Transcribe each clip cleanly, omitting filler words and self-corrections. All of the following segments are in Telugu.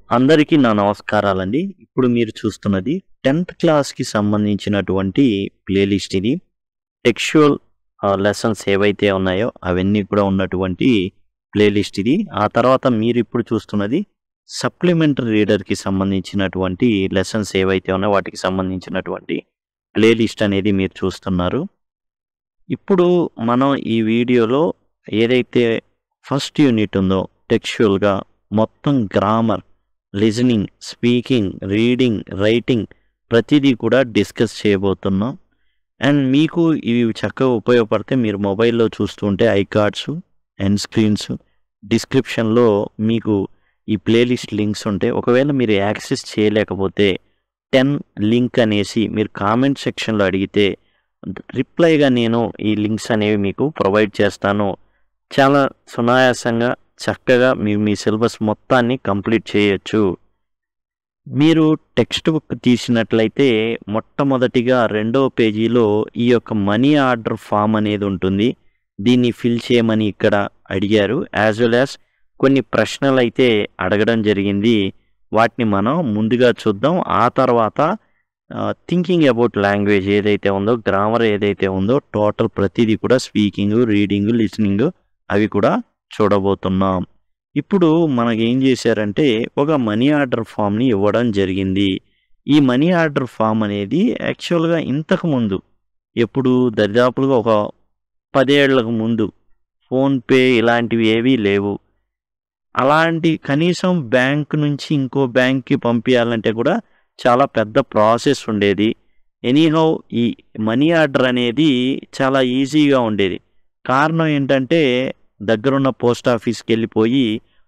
అందరికీ నా నమస్కారాలండి. ఇప్పుడు మీరు చూస్తున్నది 10th క్లాస్‌కి సంబంధించినటువంటి ప్లేలిస్ట్ ఇది. టెక్స్చువల్ లెసన్స్ ఏవైతే ఉన్నాయో అవన్నీ కూడా ఉన్నటువంటి ప్లేలిస్ట్ ఇది. ఆ తర్వాత మీరిప్పుడు చూస్తున్నది సప్లిమెంటరీ రీడర్‌కి సంబంధించినటువంటి లెసన్స్ ఏవైతే ఉన్నాయో వాటికి సంబంధించినటువంటి ప్లేలిస్ట్ అనేది మీరు చూస్తున్నారు. ఇప్పుడు మనం ఈ వీడియోలో ఏదైతే ఫస్ట్ యూనిట్ ఉందో టెక్స్చువల్‌గా మొత్తం grammar, listening, speaking, reading, writing ప్రతిదీ కూడా డిస్కస్ చేయబోతున్నాం. అండ్ మీకు ఇవి చక్కగా ఉపయోగపడితే మీరు మొబైల్లో చూస్తుంటే ఐకార్డ్స్, ఎండ్ స్క్రీన్స్, డిస్క్రిప్షన్లో మీకు ఈ ప్లేలిస్ట్ లింక్స్ ఉంటాయి. ఒకవేళ మీరు యాక్సెస్ చేయలేకపోతే 10 లింక్ అనేసి మీరు కామెంట్ సెక్షన్లో అడిగితే రిప్లైగా నేను ఈ లింక్స్ అనేవి మీకు ప్రొవైడ్ చేస్తాను. చాలా సునాయాసంగా చక్కగా మీ సిలబస్ మొత్తాన్ని కంప్లీట్ చేయొచ్చు. మీరు టెక్స్ట్ బుక్ తీసినట్లయితే మొట్టమొదటిగా రెండవ పేజీలో ఈ యొక్క మనీ ఆర్డర్ ఫామ్ అనేది ఉంటుంది. దీన్ని ఫిల్ చేయమని ఇక్కడ అడిగారు. యాజ్ వెల్ యాజ్ కొన్ని ప్రశ్నలు అయితే అడగడం జరిగింది. వాటిని మనం ముందుగా చూద్దాం. ఆ తర్వాత థింకింగ్ అబౌట్ లాంగ్వేజ్ ఏదైతే ఉందో, గ్రామర్ ఏదైతే ఉందో, టోటల్ ప్రతిదీ కూడా స్పీకింగ్, రీడింగ్, లిసనింగ్ అవి కూడా చూడబోతున్నాం. ఇప్పుడు మనకేం చేశారంటే ఒక మనీ ఆర్డర్ ఫామ్ని ఇవ్వడం జరిగింది. ఈ మనీ ఆర్డర్ ఫామ్ అనేది యాక్చువల్గా ఇంతకుముందు ఎప్పుడు దరిదాపులుగా ఒక 10 ఏళ్లకు ముందు ఫోన్పే ఇలాంటివి ఏవీ లేవు. అలాంటి కనీసం బ్యాంక్ నుంచి ఇంకో బ్యాంక్కి పంపించాలంటే కూడా చాలా పెద్ద ప్రాసెస్ ఉండేది. ఎనీహౌ ఈ మనీ ఆర్డర్ అనేది చాలా ఈజీగా ఉండేది. కారణం ఏంటంటే దగ్గరున్న పోస్ట్ ఆఫీస్కి వెళ్ళిపోయి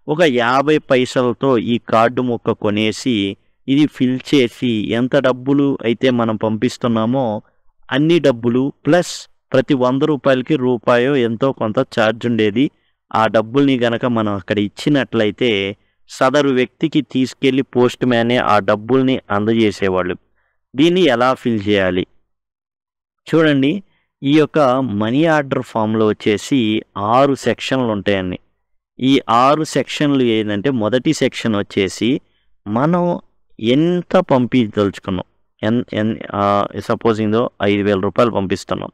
ఒక 50 పైసలతో ఈ కార్డు ముక్క కొనేసి ఇది ఫిల్ చేసి ఎంత డబ్బులు అయితే మనం పంపిస్తున్నామో అన్ని డబ్బులు ప్లస్ ప్రతి 100 రూపాయలకి రూపాయో ఎంతో కొంత ఛార్జ్ ఉండేది. ఆ డబ్బుల్ని గనక మనం అక్కడ ఇచ్చినట్లయితే సదరు వ్యక్తికి తీసుకెళ్లి పోస్ట్ మ్యానే ఆ డబ్బుల్ని అందజేసేవాళ్ళు. దీన్ని ఎలా ఫిల్ చేయాలి చూడండి. ఈ యొక్క మనీ ఆర్డర్ ఫామ్లో వచ్చేసి 6 సెక్షన్లు ఉంటాయండి. ఈ 6 సెక్షన్లు ఏంటంటే మొదటి సెక్షన్ వచ్చేసి మనం ఎంత పంపించదలుచుకున్నాం. సపోజ్ ఇందో 5,000 రూపాయలు పంపిస్తున్నాం.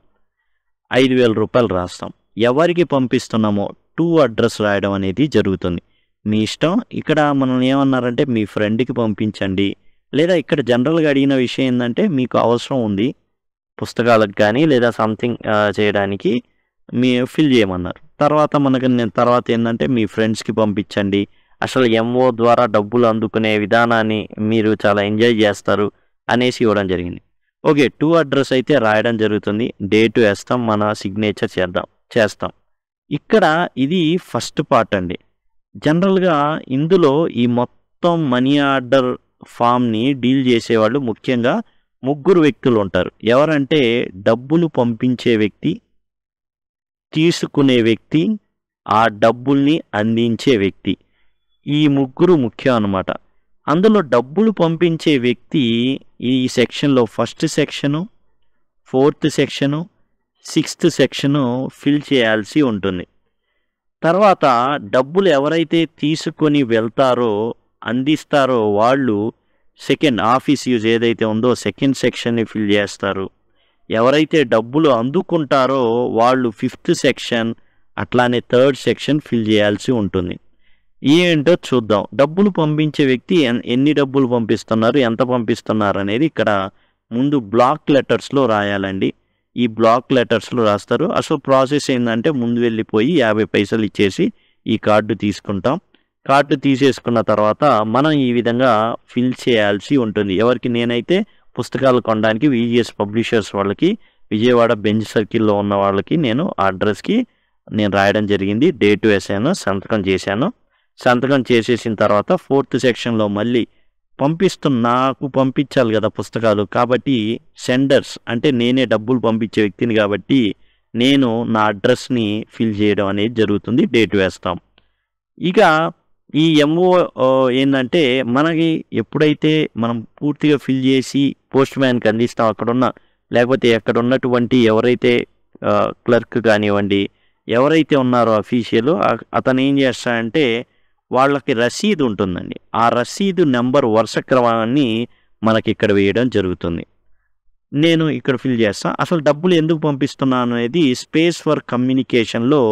5,000 రూపాయలు రాస్తాం. ఎవరికి పంపిస్తున్నామో టు అడ్రస్ రాయడం అనేది జరుగుతుంది. మీ ఇష్టం. ఇక్కడ మనల్ని ఏమన్నారంటే మీ ఫ్రెండ్కి పంపించండి, లేదా ఇక్కడ జనరల్గా అడిగిన విషయం ఏంటంటే మీకు అవసరం ఉంది పుస్తకాలకు కానీ లేదా సంథింగ్ చేయడానికి మీ ఫిల్ చేయమన్నారు. తర్వాత తర్వాత ఏంటంటే మీ ఫ్రెండ్స్కి పంపించండి. అసలు ఎంఓ ద్వారా డబ్బులు అందుకునే విధానాన్ని మీరు చాలా ఎంజాయ్ చేస్తారు అనేసి ఇవ్వడం జరిగింది. ఓకే, టు అడ్రస్ అయితే రాయడం జరుగుతుంది. డేట్ వేస్తాం, మన సిగ్నేచర్ చేస్తాం. ఇక్కడ ఇది ఫస్ట్ పార్ట్ అండి. జనరల్గా ఇందులో ఈ మొత్తం మనీ ఆర్డర్ ఫామ్ని డీల్ చేసేవాళ్ళు ముఖ్యంగా 3 వ్యక్తులు ఉంటారు. ఎవరంటే డబ్బులు పంపించే వ్యక్తి, తీసుకునే వ్యక్తి, ఆ డబ్బుల్ని అందించే వ్యక్తి. ఈ 3 ముఖ్యం అన్నమాట. అందులో డబ్బులు పంపించే వ్యక్తి ఈ సెక్షన్లో first section, 4th section, 6th section fill చేయాల్సి ఉంటుంది. తర్వాత డబ్బులు ఎవరైతే తీసుకొని వెళ్తారో, అందిస్తారో వాళ్ళు సెకండ్ ఆఫీస్ యూజ్ ఏదైతే ఉందో సెకండ్ సెక్షన్ని ఫిల్ చేస్తారు. ఎవరైతే డబ్బులు అందుకుంటారో వాళ్ళు 5th సెక్షన్, అట్లానే 3rd సెక్షన్ ఫిల్ చేయాల్సి ఉంటుంది. ఏంటో చూద్దాం. డబ్బులు పంపించే వ్యక్తి ఎన్ని డబ్బులు పంపిస్తున్నారు, ఎంత పంపిస్తున్నారు అనేది ఇక్కడ ముందు బ్లాక్ లెటర్స్లో రాయాలండి. ఈ బ్లాక్ లెటర్స్లో రాస్తారు. అసలు ప్రాసెస్ ఏంటంటే ముందు వెళ్ళిపోయి 50 పైసలు ఇచ్చేసి ఈ కార్డు తీసుకుంటాం. కార్డు తీసేసుకున్న తర్వాత మనం ఈ విధంగా ఫిల్ చేయాల్సి ఉంటుంది. ఎవరికి? నేనైతే పుస్తకాలు కొనడానికి విజిఎస్ పబ్లిషర్స్ వాళ్ళకి విజయవాడ బెంచ్ సర్కిల్లో ఉన్న వాళ్ళకి నేను ఆ అడ్రస్కి నేను రాయడం జరిగింది. డేట్ వేసాను, సంతకం చేశాను. సంతకం చేసేసిన తర్వాత 4th సెక్షన్లో మళ్ళీ నాకు పంపించాలి కదా పుస్తకాలు. కాబట్టి సెండర్స్ అంటే నేనే డబ్బులు పంపించే వ్యక్తిని కాబట్టి నేను నా అడ్రస్ని ఫిల్ చేయడం అనేది జరుగుతుంది. డేట్ వేస్తాం. ఇక ఈ ఎంఓ ఏంటంటే మనకి ఎప్పుడైతే మనం పూర్తిగా ఫిల్ చేసి పోస్ట్ మ్యాన్కి అందిస్తాం, అక్కడున్న లేకపోతే ఎక్కడ ఉన్నటువంటి ఎవరైతే క్లర్క్ కానివ్వండి, ఎవరైతే ఉన్నారో అఫీషియల్, అతను ఏం చేస్తాడంటే వాళ్ళకి రసీదు ఉంటుందండి. ఆ రసీదు నెంబర్ వరుస క్రమాన్ని మనకి ఇక్కడ వేయడం జరుగుతుంది. నేను ఇక్కడ ఫిల్ చేస్తా. అసలు డబ్బులు ఎందుకు పంపిస్తున్నాను అనేది స్పేస్ ఫర్ కమ్యూనికేషన్‌లో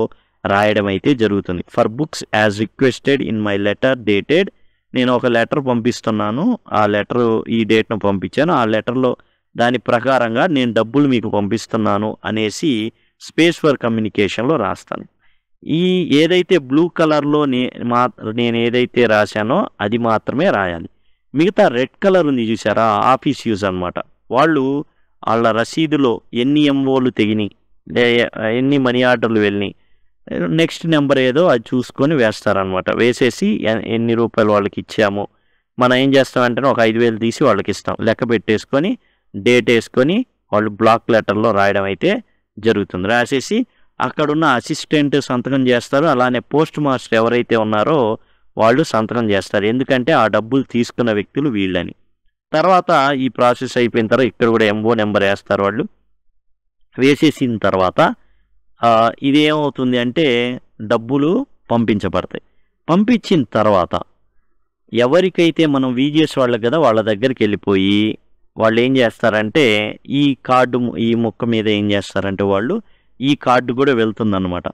రాయడం అయితే జరుగుతుంది. For books as requested in my letter dated, నేను ఒక లెటర్ పంపిస్తున్నాను. ఆ లెటర్ ఈ డేట్‌ను పంపించాను. ఆ లెటర్‌లో దాని ప్రకారంగా నేను డబ్బులు మీకు పంపిస్తున్నాను అనేసి స్పేస్ ఫర్ కమ్యూనికేషన్‌లో రాస్తాను. ఈ ఏదైతే బ్లూ కలర్‌లో నేను ఏదైతే రాశానో అది మాత్రమే రాయాలి. మిగతా రెడ్ కలర్ ఉంది చూసారా? ఆఫీస్ యూజ్ అనమాట. వాళ్ళ రసీదులో ఎన్ని ఎంఓలు తెగినాయి, ఎన్ని మనీ ఆర్డర్లు వెళ్ళినాయి, నెక్స్ట్ నెంబర్ ఏదో అది చూసుకొని వేస్తారనమాట. వేసేసి ఎన్ని రూపాయలు వాళ్ళకి ఇచ్చామో మనం ఏం చేస్తామంటే ఒక 5,000 తీసి వాళ్ళకి ఇస్తాం. లెక్క పెట్టేసుకొని డేట్ వేసుకొని వాళ్ళు బ్లాక్ లెటర్లో రాయడం అయితే జరుగుతుంది. రాసేసి అక్కడున్న అసిస్టెంట్ సంతకం చేస్తారు. అలానే పోస్ట్ మాస్టర్ ఎవరైతే ఉన్నారో వాళ్ళు సంతకం చేస్తారు. ఎందుకంటే ఆ డబ్బులు తీసుకున్న వ్యక్తులు వీళ్ళని. తర్వాత ఈ ప్రాసెస్ అయిపోయిన తర్వాత ఇక్కడ కూడా ఎంఓ నెంబర్ వేస్తారు వాళ్ళు. వేసేసిన తర్వాత ఇదేమవుతుంది అంటే డబ్బులు పంపించబడతాయి. పంపించిన తర్వాత ఎవరికైతే మనం వీజిఎస్ వాళ్ళకి కదా వాళ్ళ దగ్గరికి వెళ్ళిపోయి వాళ్ళు ఏం చేస్తారంటే ఈ ముక్క మీద ఏం చేస్తారంటే వాళ్ళు ఈ కార్డు కూడా వెళ్తుందన్నమాట.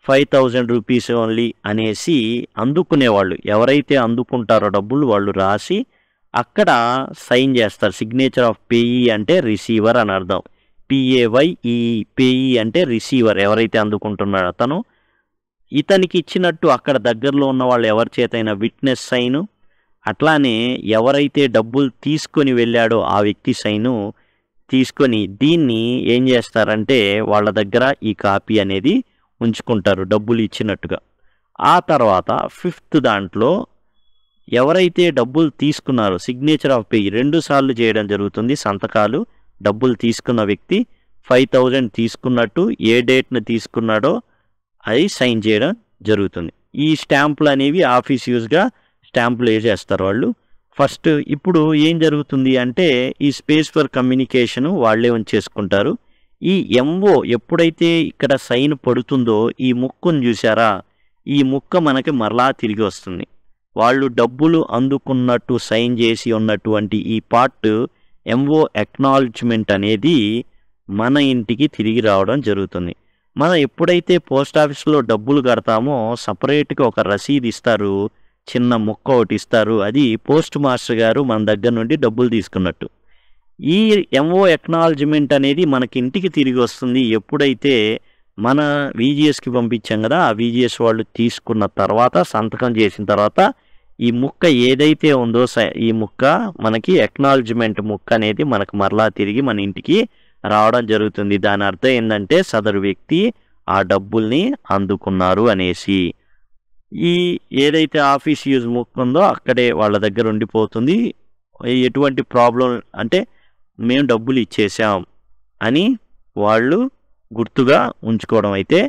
5,000 రూపీస్ ఓన్లీ అనేసి అందుకునేవాళ్ళు ఎవరైతే అందుకుంటారో డబ్బులు వాళ్ళు రాసి అక్కడ సైన్ చేస్తారు. సిగ్నేచర్ ఆఫ్ పేయీ అంటే రిసీవర్ అని అర్థం. PAYE పేయీ అంటే రిసీవర్, ఎవరైతే అందుకుంటున్నాడో అతను. ఇతనికి ఇచ్చినట్టు అక్కడ దగ్గరలో ఉన్న వాళ్ళు ఎవరి చేతైనా విట్నెస్ సైను, అట్లానే ఎవరైతే డబ్బులు తీసుకొని వెళ్ళాడో ఆ వ్యక్తి సైను తీసుకొని దీన్ని ఏం చేస్తారంటే వాళ్ళ దగ్గర ఈ కాపీ అనేది ఉంచుకుంటారు డబ్బులు ఇచ్చినట్టుగా. ఆ తర్వాత 5th దాంట్లో ఎవరైతే డబ్బులు తీసుకున్నారో సిగ్నేచర్ ఆఫ్ పేయీ 2 సార్లు చేయడం జరుగుతుంది సంతకాలు. డబ్బులు తీసుకున్న వ్యక్తి 5,000 తీసుకున్నట్టు ఏ డేట్ను తీసుకున్నాడో అది సైన్ చేయడం జరుగుతుంది. ఈ స్టాంపులు అనేవి ఆఫీస్ యూజ్గా స్టాంపులు వేసేస్తారు వాళ్ళు. ఫస్ట్ ఇప్పుడు ఏం జరుగుతుంది అంటే ఈ స్పేస్ ఫర్ కమ్యూనికేషన్ వాళ్ళే ఉంచేసుకుంటారు. ఈ ఎంఓ ఎప్పుడైతే ఇక్కడ సైన్ పడుతుందో ఈ ముక్కను చూసారా, ఈ ముక్క మనకి మరలా తిరిగి వస్తుంది. వాళ్ళు డబ్బులు అందుకున్నట్టు సైన్ చేసి ఉన్నటువంటి ఈ పార్ట్ ఎంఓ అక్నాలెడ్జ్మెంట్ అనేది మన ఇంటికి తిరిగి రావడం జరుగుతుంది. మనం ఎప్పుడైతే పోస్ట్ ఆఫీస్లో డబ్బులు కడతామో సపరేట్గా ఒక రసీదు ఇస్తారు, చిన్న ముక్క ఒకటి ఇస్తారు. అది పోస్ట్ మాస్టర్ గారు మన దగ్గర నుండి డబ్బులు తీసుకున్నట్టు. ఈ ఎంఓ అక్నాలెడ్జ్మెంట్ అనేది మనకి ఇంటికి తిరిగి వస్తుంది ఎప్పుడైతే మన వీజిఎస్కి పంపించాం కదా, ఆ వీజిఎస్ వాళ్ళు తీసుకున్న తర్వాత సంతకం చేసిన తర్వాత ఈ ముక్క ఏదైతే ఉందో ఈ ముక్క మనకి అక్నాలెడ్జ్మెంట్ ముక్క అనేది మనకు మరలా తిరిగి మన ఇంటికి రావడం జరుగుతుంది. దాని అర్థం ఏంటంటే సదరు వ్యక్తి ఆ డబ్బుల్ని అందుకున్నారు అనేసి. ఏదైతే ఆఫీస్ యూజ్ ముక్క ఉందో అక్కడే వాళ్ళ దగ్గర ఉండిపోతుంది. ఎటువంటి ప్రాబ్లం అంటే మేము డబ్బులు ఇచ్చేసాం అని వాళ్ళు గుర్తుగా ఉంచుకోవడం అయితే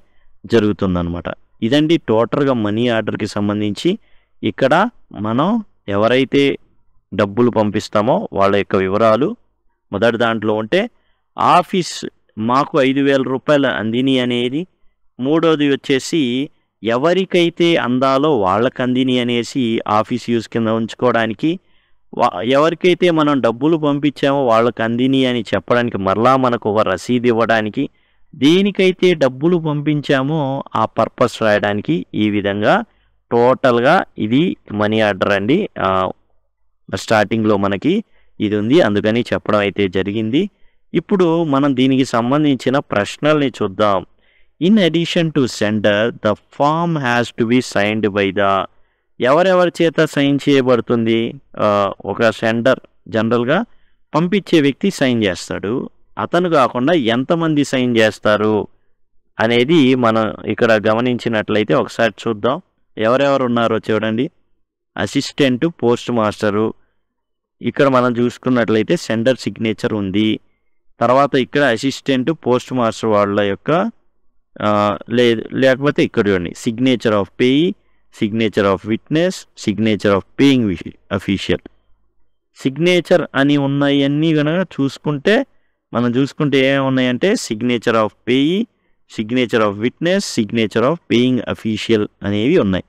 జరుగుతుందన్నమాట. ఇదండి టోటల్గా మనీ ఆర్డర్కి సంబంధించి. ఇక్కడ మనం ఎవరైతే డబ్బులు పంపిస్తామో వాళ్ళ యొక్క వివరాలు మొదటి దాంట్లో ఉంటే ఆఫీస్ మాకు 5,000 రూపాయలు అందిని అనేది, మూడోది వచ్చేసి ఎవరికైతే అందాలో వాళ్ళకి అందిని అనేసి ఆఫీస్ యూజ్ కింద ఉంచుకోవడానికి, ఎవరికైతే మనం డబ్బులు పంపించామో వాళ్ళకి అందిని అని చెప్పడానికి మరలా మనకు ఒక రసీదు ఇవ్వడానికి, దేనికైతే డబ్బులు పంపించామో ఆ పర్పస్ రాయడానికి, ఈ విధంగా టోటల్గా ఇది మనీ ఆర్డర్ అండి. స్టార్టింగ్లో మనకి ఇది ఉంది, అందుకని చెప్పడం అయితే జరిగింది. ఇప్పుడు మనం దీనికి సంబంధించిన ప్రశ్నల్ని చూద్దాం. In addition to sender the form has to be signed by ఎవరెవరి చేత సైన్ చేయబడుతుంది? ఒక సెండర్ జనరల్గా పంపించే వ్యక్తి సైన్ చేస్తాడు. అతను కాకుండా ఎంతమంది సైన్ చేస్తారు అనేది మనం ఇక్కడ గమనించినట్లయితే ఒకసారి చూద్దాం. ఎవరెవరు ఉన్నారో చూడండి. అసిస్టెంట్, పోస్ట్ మాస్టరు, ఇక్కడ మనం చూసుకున్నట్లయితే సెండర్ సిగ్నేచర్ ఉంది. తర్వాత ఇక్కడ అసిస్టెంట్, పోస్ట్ మాస్టర్ వాళ్ళ యొక్క లేకపోతే ఇక్కడ చూడండి signature of payee, signature of witness, signature of paying official. Signature అని ఉన్నాయన్నీ కనుక చూసుకుంటే ఏమున్నాయంటే signature of payee, signature of witness, signature of paying official అనేవి ఉన్నాయి.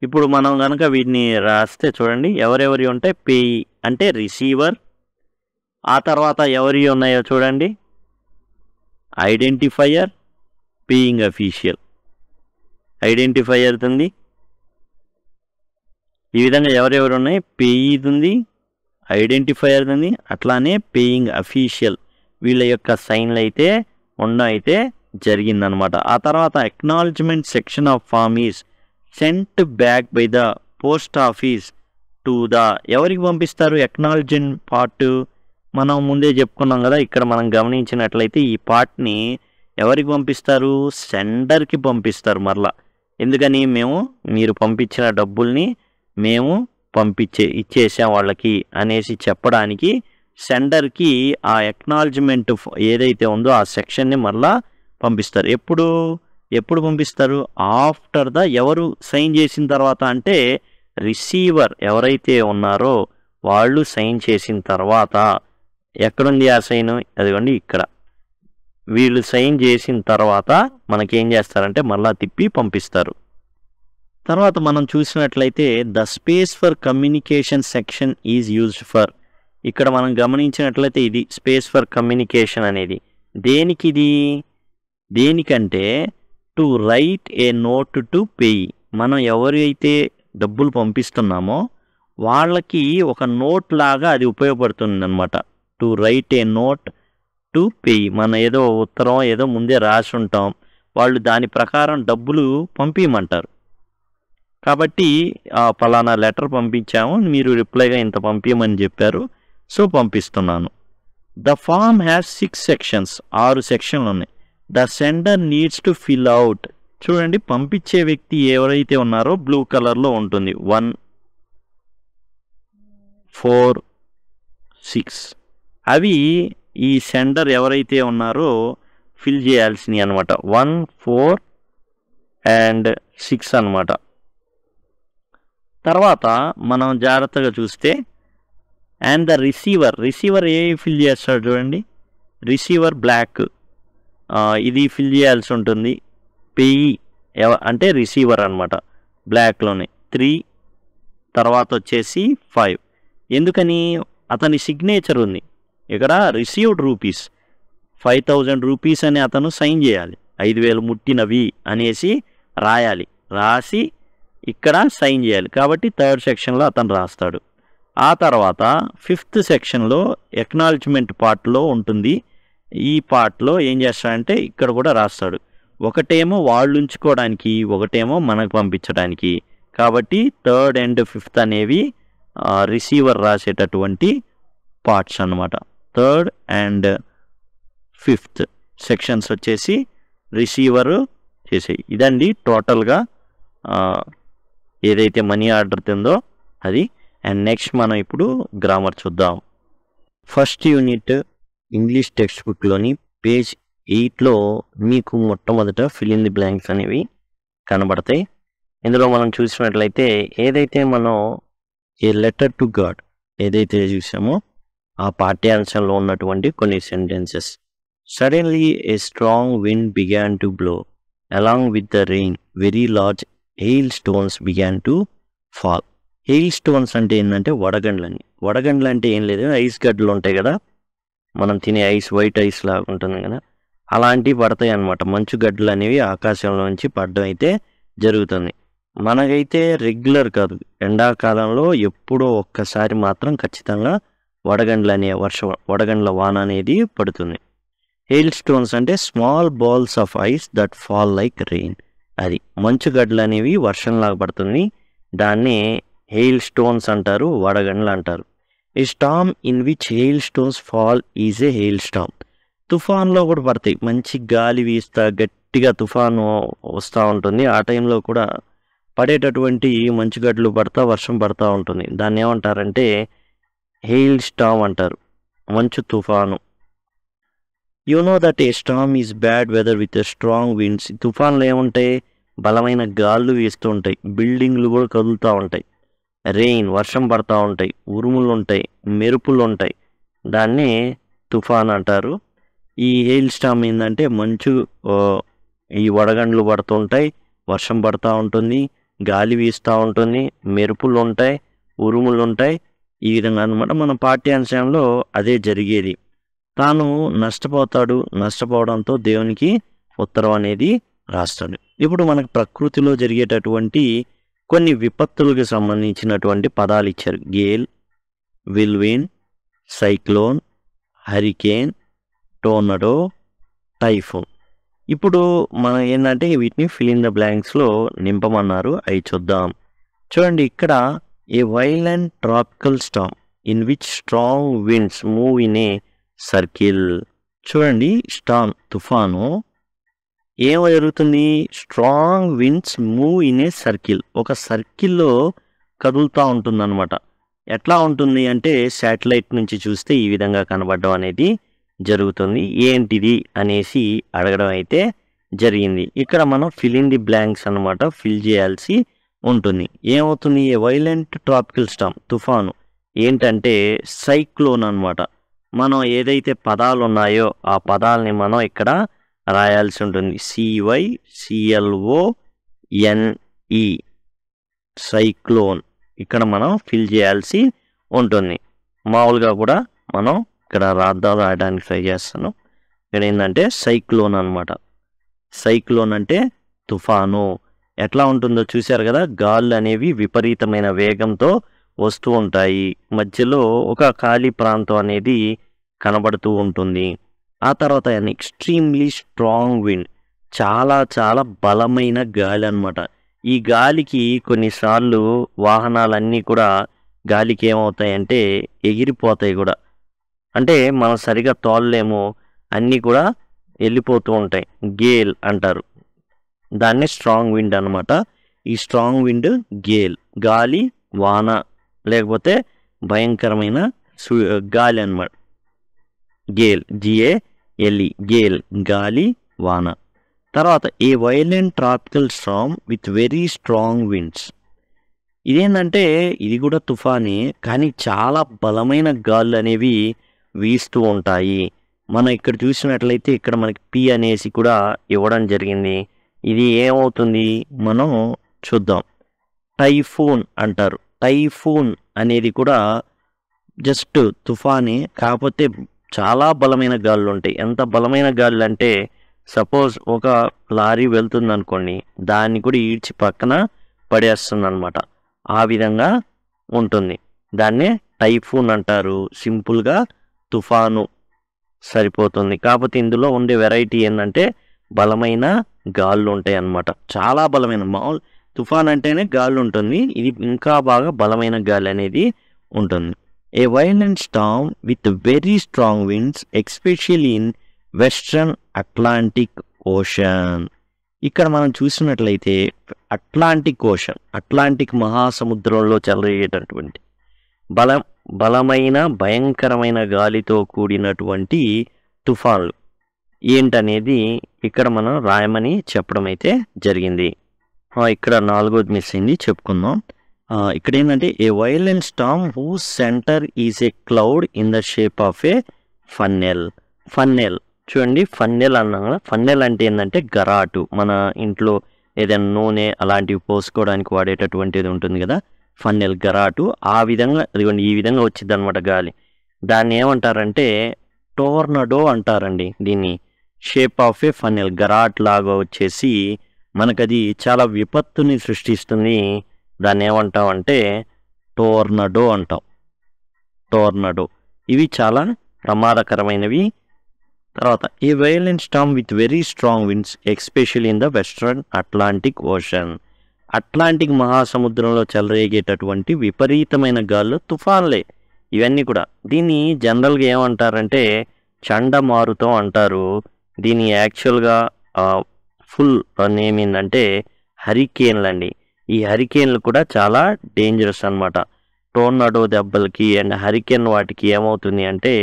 ఇప్పుడు మనం కనుక వీటిని రాస్తే చూడండి, ఎవరెవరి ఉంటాయి, పేయి అంటే రిసీవర్, ఆ తర్వాత ఎవరి ఉన్నాయో చూడండి, ఐడెంటిఫైయర్, పేయింగ్ అఫీషియల్. ఐడెంటిఫైయర్ ఉంది, ఈ విధంగా ఎవరెవరు ఉన్నాయి, పేయిది ఉంది, ఐడెంటిఫైయర్ ఉంది, అట్లానే పేయింగ్ అఫీషియల్ వీళ్ళ యొక్క సైన్లు అయితే అయితే జరిగిందనమాట. ఆ తర్వాత acknowledgement section of form is sent back by the post office to the, ఎవరికి పంపిస్తారు అక్నాలజ్మెంట్ పార్ట్, మనం ముందే చెప్పుకున్నాం కదా. ఇక్కడ మనం గమనించినట్లయితే ఈ పార్ట్ని ఎవరికి పంపిస్తారు, సెండర్కి పంపిస్తారు మరలా. ఎందుకని, మీరు పంపించిన డబ్బుల్ని మేము ఇచ్చేసాం వాళ్ళకి అనేసి చెప్పడానికి సెండర్కి ఆ అక్నాలజ్మెంట్ ఏదైతే ఉందో ఆ సెక్షన్ని మరలా పంపిస్తారు. ఎప్పుడు పంపిస్తారు, ఆఫ్టర్ ద, ఎవరు సైన్ చేసిన తర్వాత అంటే రిసీవర్ ఎవరైతే ఉన్నారో వాళ్ళు సైన్ చేసిన తర్వాత. ఎక్కడుంది ఆ సైన్, అదిగోండి ఇక్కడ. వీళ్ళు సైన్ చేసిన తర్వాత మనకేం చేస్తారంటే మళ్ళా తిప్పి పంపిస్తారు. తర్వాత మనం చూసినట్లయితే the space for communication section is used for, ఇక్కడ మనం గమనించినట్లయితే ఇది స్పేస్ ఫర్ కమ్యూనికేషన్ అనేది దేనికంటే to write a note to payee, మనం ఎవరైతే డబ్బులు పంపిస్తున్నామో వాళ్ళకి ఒక నోట్ లాగా అది ఉపయోగపడుతుంది అనమాట. To write a note to payee, మనం ఏదో ఉత్తరం ఏదో ముందే రాసి ఉంటాం, వాళ్ళు దాని ప్రకారం డబ్బులు పంపించమంటారు. కాబట్టి పలానా లెటర్ పంపించాము, మీరు రిప్లైగా ఇంత పంపించమని చెప్పారు, సో పంపిస్తున్నాను. ద ఫామ్ హ్యాస్ 6 సెక్షన్స్, 6 సెక్షన్లు ఉన్నాయి. The sender needs to fill out, చూడండి పంపించే వ్యక్తి ఎవరైతే ఉన్నారో బ్లూ కలర్లో ఉంటుంది, 1, 4, 6 అవి ఈ సెండర్ ఎవరైతే ఉన్నారో ఫిల్ చేయాల్సినవి అనమాట. 1, 4 అండ్ 6 అనమాట. తర్వాత మనం జాగ్రత్తగా చూస్తే and the receiver A fill చేస్తాడు చూడండి, రిసీవర్ బ్లాక్, ఇది ఫిల్ చేయాల్సి ఉంటుంది. పేయి అంటే రిసీవర్ అనమాట, బ్లాక్లోనే 3, తర్వాత వచ్చేసి 5. ఎందుకని, అతని సిగ్నేచర్ ఉంది ఇక్కడ, రిసీవ్డ్ రూపీస్ 5000 రూపీస్ అని అతను సైన్ చేయాలి, 5000 ముట్టినవి అనేసి రాయాలి, రాసి ఇక్కడ సైన్ చేయాలి. కాబట్టి 3rd సెక్షన్లో అతను రాస్తాడు. ఆ తర్వాత 5th సెక్షన్లో ఎక్నాలజ్మెంట్ పార్ట్లో ఉంటుంది. ఈ పార్ట్లో ఏం చేస్తాడంటే ఇక్కడ కూడా రాస్తాడు, ఒకటేమో వాళ్ళు ఉంచుకోవడానికి, ఒకటేమో మనకు పంపించడానికి. కాబట్టి 3rd and 5th అనేవి రిసీవర్ రాసేటటువంటి పార్ట్స్ అన్నమాట. 3rd and 5th సెక్షన్స్ వచ్చేసి రిసీవరు చేసేవి. ఇదండి టోటల్గా ఏదైతే మనీ ఆర్డర్ తిందో అది. అండ్ నెక్స్ట్ మనం ఇప్పుడు గ్రామర్ చూద్దాం. ఫస్ట్ యూనిట్ ఇంగ్లీష్ టెక్స్ట్ బుక్లోని పేజ్ 8లో మీకు మొట్టమొదట ఫిల్ ఇన్ ది బ్లాంక్స్ అనేవి కనబడతాయి. ఇందులో మనం చూసినట్లయితే ఏదైతే మనం ఏ లెటర్ టు గాడ్ ఏదైతే చూసామో ఆ పాఠ్యాంశంలో ఉన్నటువంటి కొన్ని sentences. Suddenly a strong wind began to blow along with the rain very large hail stones began to fall. Hail stones అంటే ఏంటంటే వడగండ్లని. వడగండ్లు అంటే ఏం లేదు, ఐస్ గడ్డలు ఉంటాయి కదా, మనం తినే ఐస్, వైట్ ఐస్ లాగా ఉంటుంది కదా, అలాంటివి పడతాయి అన్నమాట. మంచు గడ్డలు అనేవి ఆకాశంలో నుంచి పడడం అయితే జరుగుతుంది. మనకైతే రెగ్యులర్ కాదు, ఎండాకాలంలో ఎప్పుడో ఒక్కసారి మాత్రం ఖచ్చితంగా వడగండ్ల వాన అనేది పడుతుంది. హెయిల్ స్టోన్స్ అంటే small balls of ice that fall like rain. అది మంచు గడ్డలు అనేవి వర్షంలాగా పడుతుంది, దాన్ని హెయిల్ స్టోన్స్ అంటారు, వడగండ్లు అంటారు. A storm in which hail stones fall is a hail storm. తుఫాన్లో కూడా పడతాయి, మంచి గాలి వీస్తా గట్టిగా తుఫాను వస్తూ ఉంటుంది, ఆ టైంలో కూడా పడేటటువంటి మంచుగడ్డలు పడతా వర్షం పడతా ఉంటుంది. దాన్ని ఏమంటారంటే హెయిల్ స్టామ్ అంటారు, మంచు తుఫాను. You know that a storm is bad weather with strong winds. తుఫాన్లు ఏముంటాయి, బలమైన గాళ్ళు వీస్తూ ఉంటాయి, బిల్డింగ్లు కూడా కదులుతూ ఉంటాయి. రెయిన్ వర్షం పడతా ఉంటాయి, ఉరుములు ఉంటాయి, మెరుపులు ఉంటాయి, దాన్ని తుఫాన్ అంటారు. ఈ హెయిల్ స్టామ్ ఏంటంటే మంచు, ఈ వడగండ్లు పడుతుంటాయి, వర్షం పడతా ఉంటుంది, గాలి వీస్తూ ఉంటుంది, మెరుపులు ఉంటాయి, ఉరుములు ఉంటాయి. ఈ విధంగా అనమాట మన పాఠ్యాంశంలో అదే జరిగేది. తాను నష్టపోతాడు, నష్టపోవడంతో దేవునికి ఉత్తరం అనేది రాస్తాడు. ఇప్పుడు మనకు ప్రకృతిలో జరిగేటటువంటి కొన్ని విపత్తులకు సంబంధించినటువంటి పదాలు ఇచ్చారు. Gale, whirlwind, cyclone, hurricane, tornado, typhoon. ఇప్పుడు మనం ఏంటంటే వీటిని ఫిల్ ఇన్ ద బ్లాంక్స్లో నింపమన్నారు. అవి చూద్దాం. చూడండి, ఇక్కడ a violent tropical storm in which strong winds move in a circle. చూడండి, స్టార్మ్ తుఫాను ఏం జరుగుతుంది? Strong winds move in a circle, ఒక సర్కిల్లో కదులుతూ ఉంటుందన్నమాట. ఎట్లా ఉంటుంది అంటే శాటిలైట్ నుంచి చూస్తే ఈ విధంగా కనబడడం అనేది జరుగుతుంది. ఏంటిది అనేసి అడగడం అయితే జరిగింది. ఇక్కడ మనం ఫిల్ ఇన్ ది బ్లాంక్స్ అనమాట ఫిల్ చేయాల్సి ఉంటుంది. ఏమవుతుంది? ఏ వైలెంట్ ట్రాపికల్ స్టార్మ్ తుఫాను ఏంటంటే సైక్లోన్ అనమాట. మనం ఏదైతే పదాలు ఉన్నాయో ఆ పదాలని మనం ఇక్కడ రాయాల్సి ఉంటుంది. CYCLONE సైక్లోన్ ఇక్కడ మనం ఫిల్ చేయాల్సి ఉంటుంది. మామూలుగా కూడా మనం ఇక్కడ రాయడానికి ట్రై చేస్తాను. ఇక్కడ ఏంటంటే సైక్లోన్ అనమాట. సైక్లోన్ అంటే తుఫాను. ఎట్లా ఉంటుందో చూశారు కదా, గాళ్ళు అనేవి విపరీతమైన వేగంతో వస్తూ ఉంటాయి. మధ్యలో ఒక ఖాళీ ప్రాంతం అనేది కనబడుతూ ఉంటుంది. ఆ తర్వాత ఎక్స్ట్రీమ్లీ స్ట్రాంగ్ విండ్, చాలా చాలా బలమైన గాలి అనమాట. ఈ గాలికి కొన్నిసార్లు వాహనాలన్నీ కూడా గాలికి ఏమవుతాయంటే ఎగిరిపోతాయి కూడా. అంటే మనం సరిగా తోలలేము, అన్నీ కూడా వెళ్ళిపోతూ ఉంటాయి. గేల్ అంటారు దాన్ని, స్ట్రాంగ్ విండ్ అనమాట. ఈ స్ట్రాంగ్ విండ్ గేల్, గాలి వాన లేకపోతే భయంకరమైన గాలి అనమాట. గేల్, GALE, గేల్ గాలి వాన. తర్వాత a violent tropical storm with very strong winds. ఇదేంటంటే ఇది కూడా తుఫానే, కానీ చాలా బలమైన గాళ్ళు అనేవి వీస్తూ ఉంటాయి. మనం ఇక్కడ చూసినట్లయితే ఇక్కడ మనకి P అనేసి కూడా ఇవ్వడం జరిగింది. ఇది ఏమవుతుంది మనం చూద్దాం. టైఫూన్ అంటారు. టైఫూన్ అనేది కూడా జస్ట్ తుఫానే, కాకపోతే చాలా బలమైన గాళ్ళు ఉంటాయి. ఎంత బలమైన గాళ్ళు అంటే సపోజ్ ఒక లారీ వెళ్తుంది అనుకోండి, దాన్ని కూడా ఈడ్చి పక్కన పడేస్తుంది అనమాట. ఆ విధంగా ఉంటుంది. దాన్నే టైఫూన్ అంటారు. సింపుల్గా తుఫాను సరిపోతుంది. కాకపోతే ఇందులో ఉండే వెరైటీ ఏంటంటే బలమైన గాళ్ళు ఉంటాయి అన్నమాట. చాలా బలమైన, మామూలు తుఫాన్ అంటేనే గాలి ఉంటుంది, ఇది ఇంకా బాగా బలమైన గాలి అనేది ఉంటుంది. A violent storm with very strong winds especially in western Atlantic Ocean. ఇక్కడ మనం చూసినట్లయితే అట్లాంటిక్ ఓషన్, అట్లాంటిక్ మహాసముద్రంలో చెలరేగేటటువంటి బలమైన భయంకరమైన గాలితో కూడినటువంటి తుఫాన్లు ఏంటనేది ఇక్కడ మనం రాయమని చెప్పడం అయితే జరిగింది. ఇక్కడ 4వది మిస్ అయింది, చెప్పుకుందాం. ఇక్కడ ఏంటంటే a violent storm whose centre is a cloud in the shape of a funnel. Funnel చూడండి, ఫన్నెల్ అన్నాం కదా. ఫన్నెల్ అంటే ఏంటంటే గరాటు, మన ఇంట్లో ఏదైనా నూనె అలాంటివి పోసుకోవడానికి వాడేటటువంటిది ఉంటుంది కదా, ఫన్నెల్ గరాటు. ఆ విధంగా ఇదిగోండి ఈ విధంగా వచ్చింది అనమాట గాలి. దాన్ని ఏమంటారంటే టోర్నడో అంటారండి. దీన్ని షేప్ ఆఫ్ ఏ ఫన్నెల్, గరాట్ లాగా వచ్చేసి మనకది చాలా విపత్తుని సృష్టిస్తుంది. దాన్ని ఏమంటామంటే టోర్నడో అంటాం. టోర్నడో ఇవి చాలా ప్రమాదకరమైనవి. తర్వాత a violent storm with very strong winds especially in the western Atlantic Ocean. Atlantic మహాసముద్రంలో చెలరేగేటటువంటి విపరీతమైన గాళ్ళు తుఫాన్లే ఇవన్నీ కూడా. దీన్ని జనరల్గా ఏమంటారంటే చండమారుతం అంటారు. దీని యాక్చువల్గా ఫుల్ నేమ్ ఏంటంటే హరికేన్లు అండి. ఈ హరికేన్లు కూడా చాలా డేంజరస్ అనమాట. టోర్నడో దెబ్బలకి అండ్ హరికేన్ వాటికి ఏమవుతుంది అంటే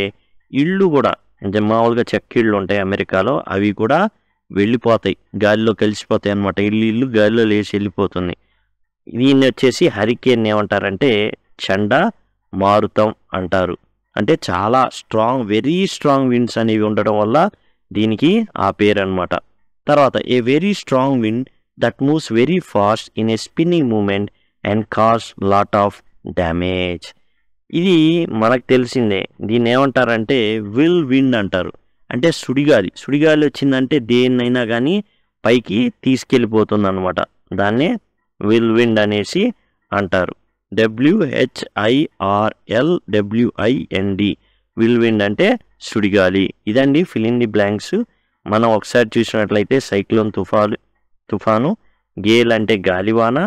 ఇళ్ళు కూడా, అంటే మామూలుగా చెక్క ఇళ్ళు ఉంటాయి అమెరికాలో, అవి కూడా వెళ్ళిపోతాయి, గాలిలో కలిసిపోతాయి అనమాట. ఇల్లు గాలిలో లేచి వెళ్ళిపోతుంది. దీన్ని వచ్చేసి హరికేన్ ఏమంటారంటే చండ మారుతం అంటారు. అంటే చాలా స్ట్రాంగ్, వెరీ స్ట్రాంగ్ విండ్స్ అనేవి ఉండడం వల్ల దీనికి ఆ పేరు అనమాట. తర్వాత a very strong wind that moves very fast in a spinning moment and cause lot of damage. ఇది మనకు తెలిసిందే. దీన్ని ఏమంటారంటే విల్ విండ్ అంటారు. అంటే సుడిగాలి. సుడిగాలి వచ్చిందంటే దేన్నైనా కానీ పైకి తీసుకెళ్ళిపోతుంది అనమాట. దాన్నే విల్ విండ్ అనేసి అంటారు. WHIRLWIND విల్ విండ్ అంటే సుడిగాలి. ఇదండి ఫిల్ ఇన్ ది బ్లాంక్స్. మనం ఒకసారి చూసినట్లయితే సైక్లోన్ తుఫాను, గేల్ అంటే గాలివాన,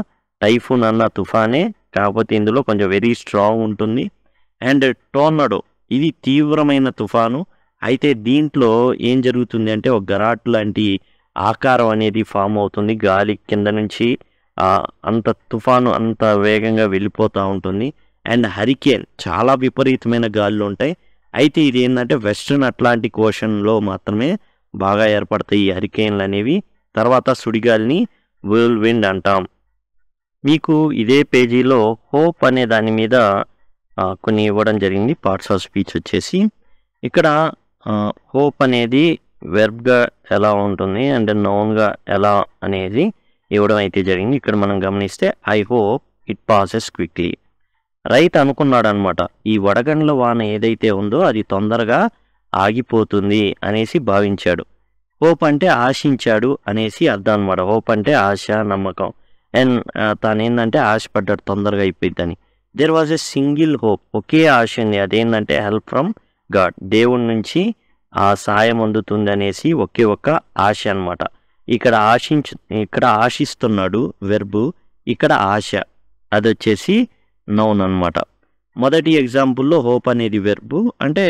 టైఫూన్ అన్న తుఫానే, కాకపోతే ఇందులో కొంచెం వెరీ స్ట్రాంగ్ ఉంటుంది. అండ్ టోర్నడో ఇది తీవ్రమైన తుఫాను. అయితే దీంట్లో ఏం జరుగుతుంది అంటే ఒక గరాట్ లాంటి ఆకారం అనేది ఫామ్ అవుతుంది. గాలి కింద నుంచి అంత తుఫాను అంత వేగంగా వెళ్ళిపోతూ ఉంటుంది. అండ్ హరికేన్ చాలా విపరీతమైన గాలులు ఉంటాయి. అయితే ఇది ఏంటంటే వెస్ట్రన్ అట్లాంటిక్ ఓషన్లో మాత్రమే బాగా ఏర్పడతాయి ఈ హరికేన్లు అనేవి. తర్వాత సుడిగాలిని విల్ విండ్ అంటాం. మీకు ఇదే పేజీలో హోప్ అనే దాని మీద కొన్ని ఇవ్వడం జరిగింది. పార్ట్స్ ఆఫ్ స్పీచ్ వచ్చేసి ఇక్కడ హోప్ అనేది వెర్బ్గా ఎలా ఉంటుంది అండ్ నౌన్గా ఎలా అనేది ఇవ్వడం అయితే జరిగింది. ఇక్కడ మనం గమనిస్తే I hope it passes quickly. రైతు అనుకున్నాడు అనమాట, ఈ వడగండ్ల వాన ఏదైతే ఉందో అది తొందరగా ఆగిపోతుంది అనేసి భావించాడు. హోప్ అంటే ఆశించాడు అనేసి అర్థం అనమాట. హోప్ అంటే ఆశ, నమ్మకం. అండ్ తాను ఏంటంటే ఆశపడ్డాడు తొందరగా అయిపోయిద్దని. There was a single hope, ఒకే ఆశ ఉంది. అదేంటంటే హెల్ప్ ఫ్రమ్ గాడ్, దేవుడి నుంచి ఆ సాయం అందుతుంది అనేసి ఒకే ఒక్క ఆశ అనమాట. ఇక్కడ ఆశిస్తున్నాడు వెర్బు, ఇక్కడ ఆశ అది వచ్చేసి నౌన్ అనమాట. మొదటి ఎగ్జాంపుల్లో హోప్ అనేది వెర్బు, అంటే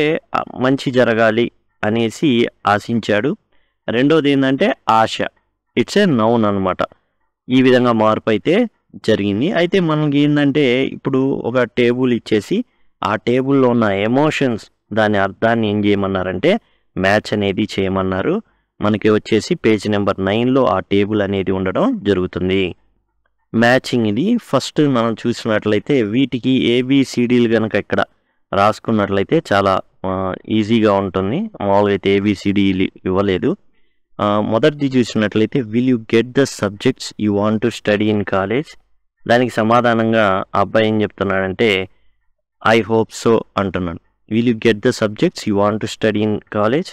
మంచి జరగాలి అనేసి ఆశించాడు. రెండోది ఏంటంటే ఆశ, ఇట్స్ ఏ నౌన్ అనమాట. ఈ విధంగా మార్పు అయితే జరిగింది. అయితే మనకి ఏంటంటే ఇప్పుడు ఒక టేబుల్ ఇచ్చేసి ఆ టేబుల్లో ఉన్న ఎమోషన్స్ దాని అర్థాన్ని ఏం చేయమన్నారంటే మ్యాచ్ అనేది చేయమన్నారు. మనకి వచ్చేసి పేజ్ నెంబర్ 9లో ఆ టేబుల్ అనేది ఉండడం జరుగుతుంది. మ్యాచింగ్ ఇది ఫస్ట్ మనం చూసినట్లయితే వీటికి ABCDలు కనుక ఇక్కడ రాసుకున్నట్లయితే చాలా ఈజీగా ఉంటుంది. మామూలుగా అయితే ABCDలు ఇవ్వలేదు. మొదటిది చూసినట్లయితే will you get the subjects you want to study in college. దానికి సమాధానంగా అబ్బాయి ఏం చెప్తున్నాడంటే ఐ హోప్ సో అంటున్నాడు. Will you get the subjects you want to study in college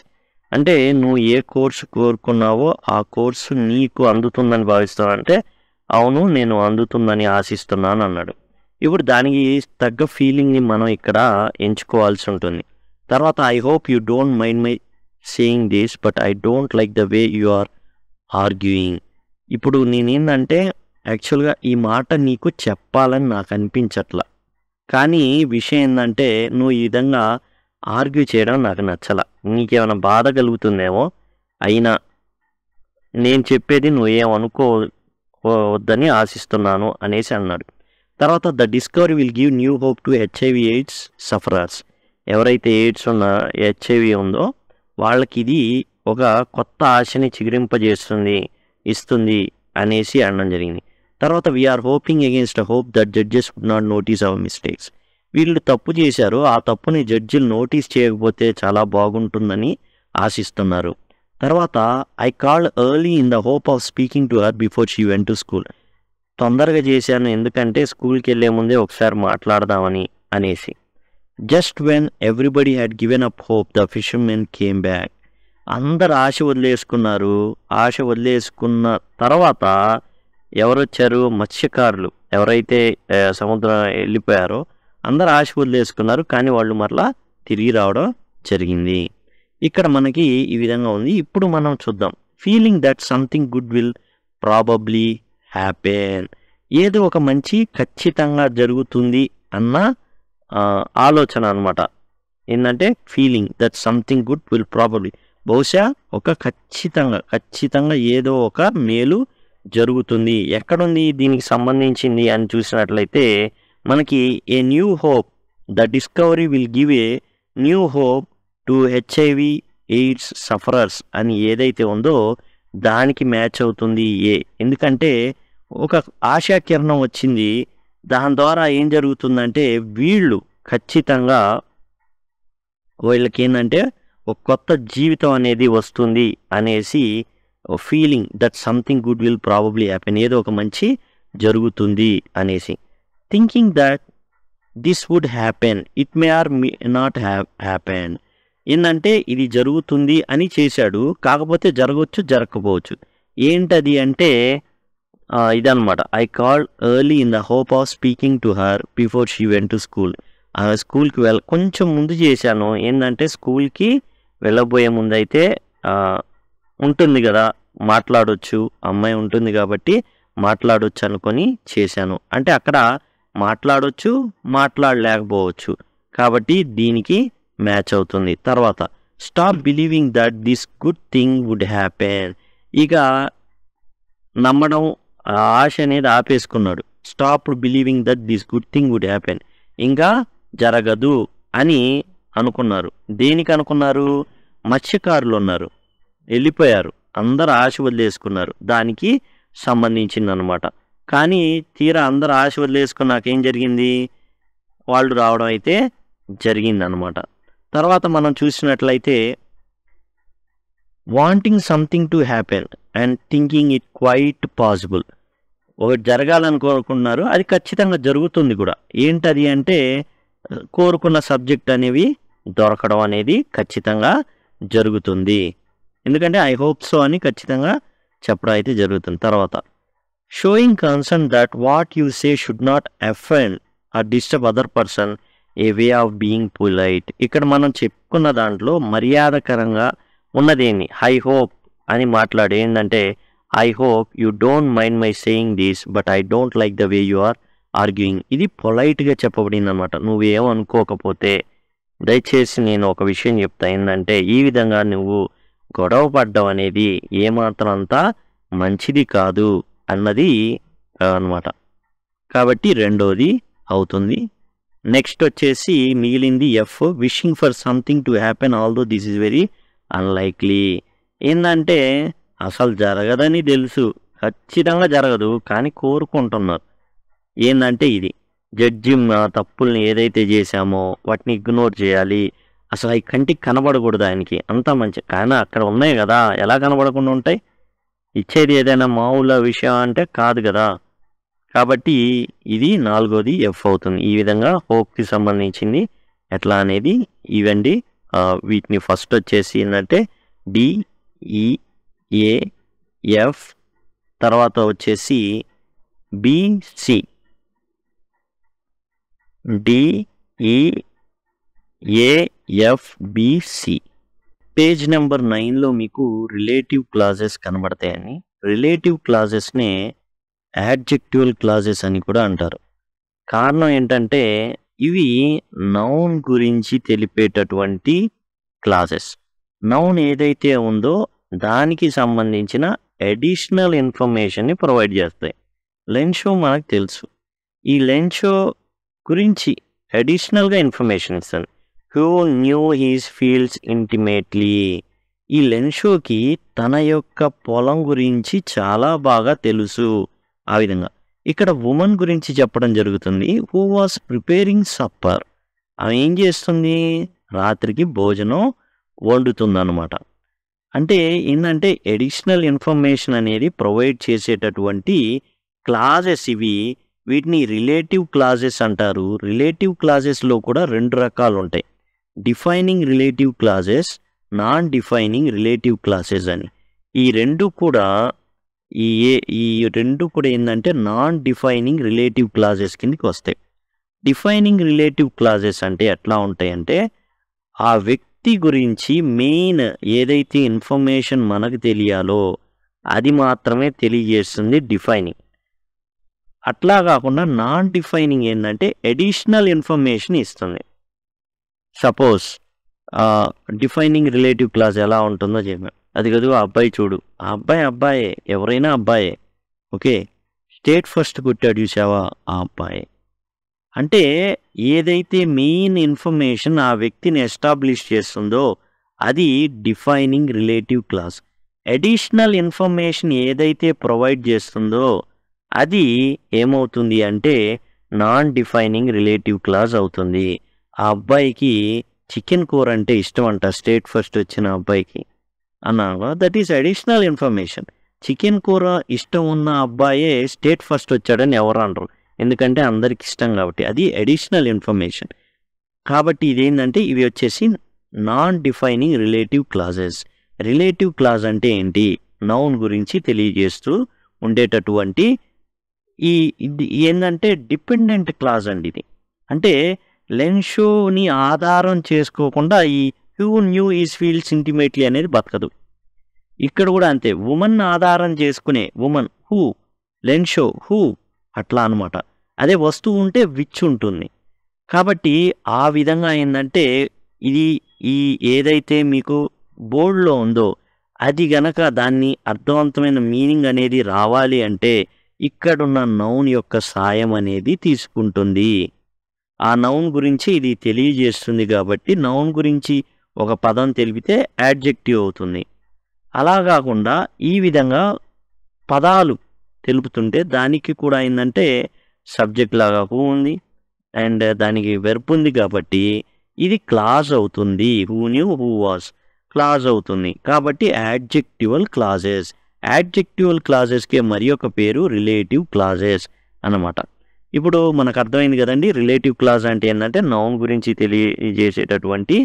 అంటే నువ్వు ఏ కోర్సు కోరుకున్నావో ఆ కోర్సు నీకు అందుతుందని భావిస్తావు అంటే అవును నేను అందుతుందని ఆశిస్తున్నాను అన్నాడు. ఇప్పుడు దానికి తగ్గ ఫీలింగ్ని మనం ఇక్కడ ఎంచుకోవాల్సి ఉంటుంది. తర్వాత I hope you don't mind my saying this but I don't like the way you are arguing. ఇప్పుడు నేనేంటంటే యాక్చువల్గా ఈ మాట నీకు చెప్పాలని నాకు అనిపించట్లా, కానీ విషయం ఏంటంటే నువ్వు ఈ విధంగా ఆర్గ్యూ చేయడం నాకు నచ్చల. నీకేమైనా బాధ కలుగుతుందేమో, అయినా నేను చెప్పేది నువ్వేమనుకోవద్దని ఆశిస్తున్నాను అనేసి అన్నాడు. తర్వాత the discovery will give new hope to HIV/AIDS sufferers. ఎవరైతే ఎయిడ్స్ ఉన్న HIV ఉందో వాళ్ళకి ఇది ఒక కొత్త ఆశని ఇస్తుంది అనేసి అనడం జరిగింది. తర్వాత we're hoping against a hope that judges would not notice our mistakes. వీళ్ళు తప్పు చేశారు, ఆ తప్పుని జడ్జిలు నోటీస్ చేయకపోతే చాలా బాగుంటుందని ఆశిస్తున్నారు. తర్వాత I called early in the hope of speaking to her before she went to school. తొందరగా చేశాను ఎందుకంటే స్కూల్కి వెళ్ళే ముందే ఒకసారి మాట్లాడదామని అనేసి. Just when everybody had given up hope the fishermen came back. అందరు ఆశ వదిలేసుకున్నారు. ఆశ వదిలేసుకున్న తర్వాత ఎవరొచ్చారు? మత్స్యకారులు. ఎవరైతే సముద్రం వెళ్ళిపోయారో అందరు ఆశ వదిలేసుకున్నారు, కానీ వాళ్ళు మరలా తిరిగి రావడం జరిగింది. ఇక్కడ మనకి ఈ విధంగా ఉంది. ఇప్పుడు మనం చూద్దాం. Feeling that something good will probably happen. ఏదో ఒక మంచి ఖచ్చితంగా జరుగుతుంది అన్న ఆలోచన అనమాట. ఏంటంటే feeling that something good will probably, బహుశా ఒక ఖచ్చితంగా ఏదో ఒక మేలు జరుగుతుంది. ఎక్కడుంది దీనికి సంబంధించింది అని చూసినట్లయితే మనకి a new hope, the discovery will give a new hope to HIV/AIDS sufferers అని ఏదైతే ఉందో దానికి మ్యాచ్ అవుతుంది ఎందుకంటే ఒక ఆశాకిరణం వచ్చింది. దాని ద్వారా ఏం జరుగుతుందంటే వీళ్ళు ఖచ్చితంగా వీళ్ళకి ఏంటంటే ఒక కొత్త జీవితం అనేది వస్తుంది అనేసి feeling that something good will probably happen, ఏదో ఒక మంచి జరుగుతుంది అనేసి. Thinking that this would happen, it may or may not happen. ఏంటంటే ఇది జరుగుతుంది అని చేశాడు, కాకపోతే జరగవచ్చు జరగకపోవచ్చు. ఏంటది అంటే ఇదనమాట. I called early in the hope of speaking to her before she went to school. స్కూల్కి కొంచెం ముందు చేశాను. ఏంటంటే స్కూల్కి వెళ్ళబోయే ముందు అయితే ఉంటుంది కదా, మాట్లాడొచ్చు, అమ్మాయి ఉంటుంది కాబట్టి మాట్లాడొచ్చు అనుకొని చేశాను. అంటే అక్కడ మాట్లాడొచ్చు, మాట్లాడలేకపోవచ్చు, కాబట్టి దీనికి మ్యాచ్ అవుతుంది. తర్వాత stop believing that this good thing would happen. ఇక నమ్మడం, ఆశ అనేది ఆపేసుకున్నాడు. Stop believing that this good thing would happen, ఇంకా జరగదు అని అనుకున్నారు. దేనికి అనుకున్నారు? మత్స్యకారులు ఉన్నారు, వెళ్ళిపోయారు, అందరు ఆశ వదిలేసుకున్నారు, దానికి సంబంధించింది అనమాట. కానీ తీరా అందరు ఆశ వదిలేసుకున్నాక ఏం జరిగింది? వాళ్ళు రావడం అయితే జరిగిందనమాట. తర్వాత మనం చూసినట్లయితే wanting something to happen and thinking it quite possible. ఒకటి జరగాలనుకోరుకున్నారు, అది ఖచ్చితంగా జరుగుతుంది కూడా. ఏంటది అంటే కోరుకున్న సబ్జెక్ట్ అనేవి దొరకడం అనేది ఖచ్చితంగా జరుగుతుంది. ఎందుకంటే ఐ హోప్ సో అని ఖచ్చితంగా చెప్పడం అయితే జరుగుతుంది. తర్వాత showing concern that what you say should not offend or disturb other person, a way of being polite. ఇక్కడ మనం చెప్పుకున్న దాంట్లో మర్యాదకరంగా ఉన్నదేంటి? ఐ హోప్ అని మాట్లాడు. ఏంటంటే I hope you don't mind my saying this but I don't like the way you are arguing. ఇది పొలైట్గా చెప్పబడింది అనమాట. నువ్వేమనుకోకపోతే దయచేసి నేను ఒక విషయం చెప్తా. ఏంటంటే ఈ విధంగా నువ్వు గొడవ పడ్డం అనేది ఏమాత్రం అంతా మంచిది కాదు అన్నది అనమాట. కాబట్టి రెండోది అవుతుంది. నెక్స్ట్ వచ్చేసి మిగిలింది F, wishing for something to happen although this is very unlikely. ఏంటంటే అసలు జరగదని తెలుసు, ఖచ్చితంగా జరగదు, కానీ కోరుకుంటున్నారు. ఏంటంటే ఇది జడ్జి తప్పుల్ని ఏదైతే చేశామో వాటిని ఇగ్నోర్ చేయాలి. అసలు అవి కంటికి కనబడకూడదు ఆయనకి, అంత మంచి. కానీ అక్కడ ఉన్నాయి కదా, ఎలా కనబడకుండా ఉంటాయి? ఇచ్చేది ఏదైనా మామూలు విషయం అంటే కాదు కదా. కాబట్టి ఇది నాలుగోది ఎఫ్ అవుతుంది. ఈ విధంగా హోప్కి సంబంధించింది ఎట్లా అనేది ఇవండి. వీటిని ఫస్ట్ వచ్చేసి ఏంటంటే డిఈఏఎఫ్, తర్వాత వచ్చేసి బిసి. డిఈఏఎఫ్బిసి. పేజ్ నెంబర్ 9లో మీకు రిలేటివ్ క్లాజెస్ కనబడతాయని. రిలేటివ్ క్లాజెస్నే యాడ్జెక్టివల్ క్లాజెస్ అని కూడా అంటారు. కారణం ఏంటంటే ఇవి నౌన్ గురించి తెలిపేటటువంటి క్లాజెస్. నౌన్ ఏదైతే ఉందో దానికి సంబంధించిన అడిషనల్ ఇన్ఫర్మేషన్ని ప్రొవైడ్ చేస్తాయి. లెన్షో మనకు తెలుసు, ఈ లెన్షో గురించి అడిషనల్గా ఇన్ఫర్మేషన్ ఇస్తుంది. Who knew he's fields intimately. ఈ లెన్షోకి తన యొక్క పొలం గురించి చాలా బాగా తెలుసు. ఆ విధంగా ఇక్కడ ఉమెన్ గురించి చెప్పడం జరుగుతుంది. Who was preparing supper. ఆమె ఏం చేస్తుంది? రాత్రికి భోజనం వండుతుంది అనమాట. అంటే ఏంటంటే అడిషనల్ ఇన్ఫర్మేషన్ అనేది ప్రొవైడ్ చేసేటటువంటి క్లాజెస్ ఇవి. వీటిని రిలేటివ్ క్లాజెస్ అంటారు. రిలేటివ్ క్లాజెస్లో కూడా రెండు రకాలు ఉంటాయి, defining relative clauses, non defining relative clauses అని. ఈ రెండు కూడా ఏంటంటే నాన్ డిఫైనింగ్ రిలేటివ్ క్లాజెస్ కిందకి వస్తాయి. డిఫైనింగ్ రిలేటివ్ క్లాజెస్ అంటే ఎట్లా ఉంటాయంటే ఆ వ్యక్తి గురించి మెయిన్ ఏదైతే ఇన్ఫర్మేషన్ మనకు తెలియాలో అది మాత్రమే తెలియజేస్తుంది డిఫైనింగ్. అట్లా కాకుండా నాన్ డిఫైనింగ్ ఏంటంటే అడిషనల్ ఇన్ఫర్మేషన్ ఇస్తుంది. సపోజ్ డిఫైనింగ్ రిలేటివ్ క్లాజ్ ఎలా ఉంటుందో చెప్పాను. అది కదా, ఆ అబ్బాయి చూడు, ఆ అబ్బాయే, ఎవరైనా అబ్బాయే. ఓకే, స్టేట్ ఫస్ట్ కొట్టాడు చూసావా, ఆ అబ్బాయే. అంటే ఏదైతే మెయిన్ ఇన్ఫర్మేషన్ ఆ వ్యక్తిని ఎస్టాబ్లిష్ చేస్తుందో అది defining relative clause. Additional information ఏదైతే ప్రొవైడ్ చేస్తుందో అది ఏమవుతుంది అంటే నాన్ డిఫైనింగ్ రిలేటివ్ క్లాజ్ అవుతుంది. ఆ అబ్బాయికి చికెన్ కూర అంటే ఇష్టం అంట, స్టేట్ ఫస్ట్ వచ్చిన అబ్బాయికి. అన్నాను. That is additional information. Chicken కూర ఇష్టం ఉన్న అబ్బాయే స్టేట్ ఫస్ట్ వచ్చాడని ఎవరు అనరు. ఎందుకంటే అందరికి ఇష్టం కాబట్టి. అది అడిషనల్ ఇన్ఫర్మేషన్. కాబట్టి ఇదేంటంటే ఇవి వచ్చేసి non defining relative clauses. Relative clause అంటే ఏంటి? నౌన్ గురించి తెలియజేస్తూ ఉండేటటువంటి ఇది ఏంటంటే డిపెండెంట్ క్లాజ్ అండి ఇది. అంటే లెన్షోని ఆధారం చేసుకోకుండా ఈ who knew is feels intimately అనేది బతకదు. ఇక్కడ కూడా అంతే. ఉమెన్ ఆధారం చేసుకునే ఉమెన్ హూ, లెన్షో హూ, అట్లా అనమాట. అదే వస్తువు ఉంటే విచ్ ఉంటుంది. కాబట్టి ఆ విధంగా ఏంటంటే ఇది ఈ ఏదైతే మీకు బోర్డులో ఉందో అది గనక దాన్ని అర్థవంతమైన మీనింగ్ అనేది రావాలి అంటే ఇక్కడున్న నౌన్ యొక్క సాయం అనేది తీసుకుంటుంది. ఆ నౌన్ గురించి ఇది తెలియజేస్తుంది కాబట్టి నౌన్ గురించి ఒక పదం తెలిపితే యాడ్జెక్టివ్ అవుతుంది. అలా కాకుండా ఈ విధంగా పదాలు తెలుపుతుంటే దానికి కూడా ఏంటంటే సబ్జెక్ట్ లాగా ఉంది అండ్ దానికి వెర్బ్ ఉంది కాబట్టి ఇది క్లాజ్ అవుతుంది. Who knew, who was clause అవుతుంది. కాబట్టి యాడ్జెక్టివల్ క్లాజెస్. యాడ్జెక్టివల్ క్లాజెస్కి మరి ఒక పేరు రిలేటివ్ క్లాజెస్ అన్నమాట. ఇప్పుడు మనకు అర్థమైంది కదండి. రిలేటివ్ క్లాజ్ అంటే ఏంటంటే నౌన్ గురించి తెలియజేసేటటువంటి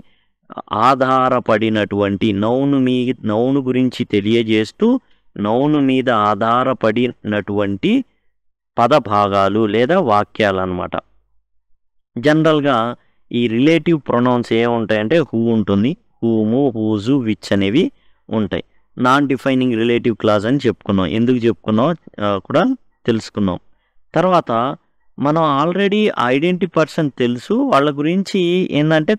ఆధారపడినటువంటి నౌను గురించి తెలియజేస్తూ నౌను మీద ఆధారపడినటువంటి పద భాగాలు లేదా వాక్యాలు అన్నమాట. జనరల్గా ఈ రిలేటివ్ ప్రొనౌన్స్ ఏముంటాయంటే హూ ఉంటుంది, హూము, హూజు, విచ్ అనేవి ఉంటాయి. నాన్ డిఫైనింగ్ రిలేటివ్ క్లాజ్ అని చెప్పుకున్నాం. ఎందుకు చెప్పుకున్నాం కూడా తెలుసుకున్నాం. తర్వాత మనం ఆల్రెడీ ఐడెంటిటీ పర్సన్ తెలుసు, వాళ్ళ గురించి ఏంటంటే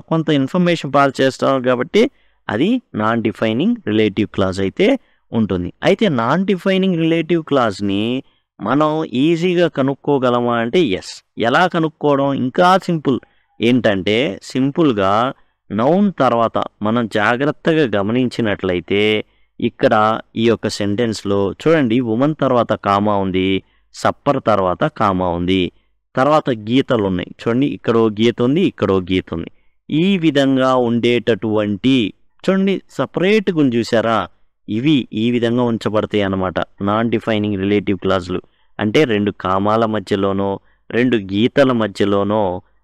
కొంత ఇన్ఫర్మేషన్ పాస్ చేస్తాం కాబట్టి అది నాన్ డిఫైనింగ్ రిలేటివ్ క్లాజ్ అయితే ఉంటుంది. అయితే నాన్ డిఫైనింగ్ రిలేటివ్ క్లాజ్ని మనం ఈజీగా కనుక్కోగలమా అంటే ఎస్. ఎలా కనుక్కోవడం? ఇంకా సింపుల్. ఏంటంటే సింపుల్గా నౌన్ తర్వాత మనం జాగ్రత్తగా గమనించినట్లయితే ఇక్కడ ఈ యొక్క సెంటెన్స్లో చూడండి, ఉమెన్ తర్వాత కామా ఉంది, సప్పర్ తర్వాత కామా ఉంది, తర్వాత గీతలు ఉన్నాయి. చూడండి, ఇక్కడో గీత ఉంది, ఇక్కడో గీత ఉంది. ఈ విధంగా ఉండేటటువంటి చూడండి సపరేట్గా చూసారా, ఇవి ఈ విధంగా ఉంచబడతాయి అన్నమాట నాన్ డిఫైనింగ్ రిలేటివ్ క్లాజులు. అంటే రెండు కామాల మధ్యలోనో రెండు గీతల మధ్యలోనో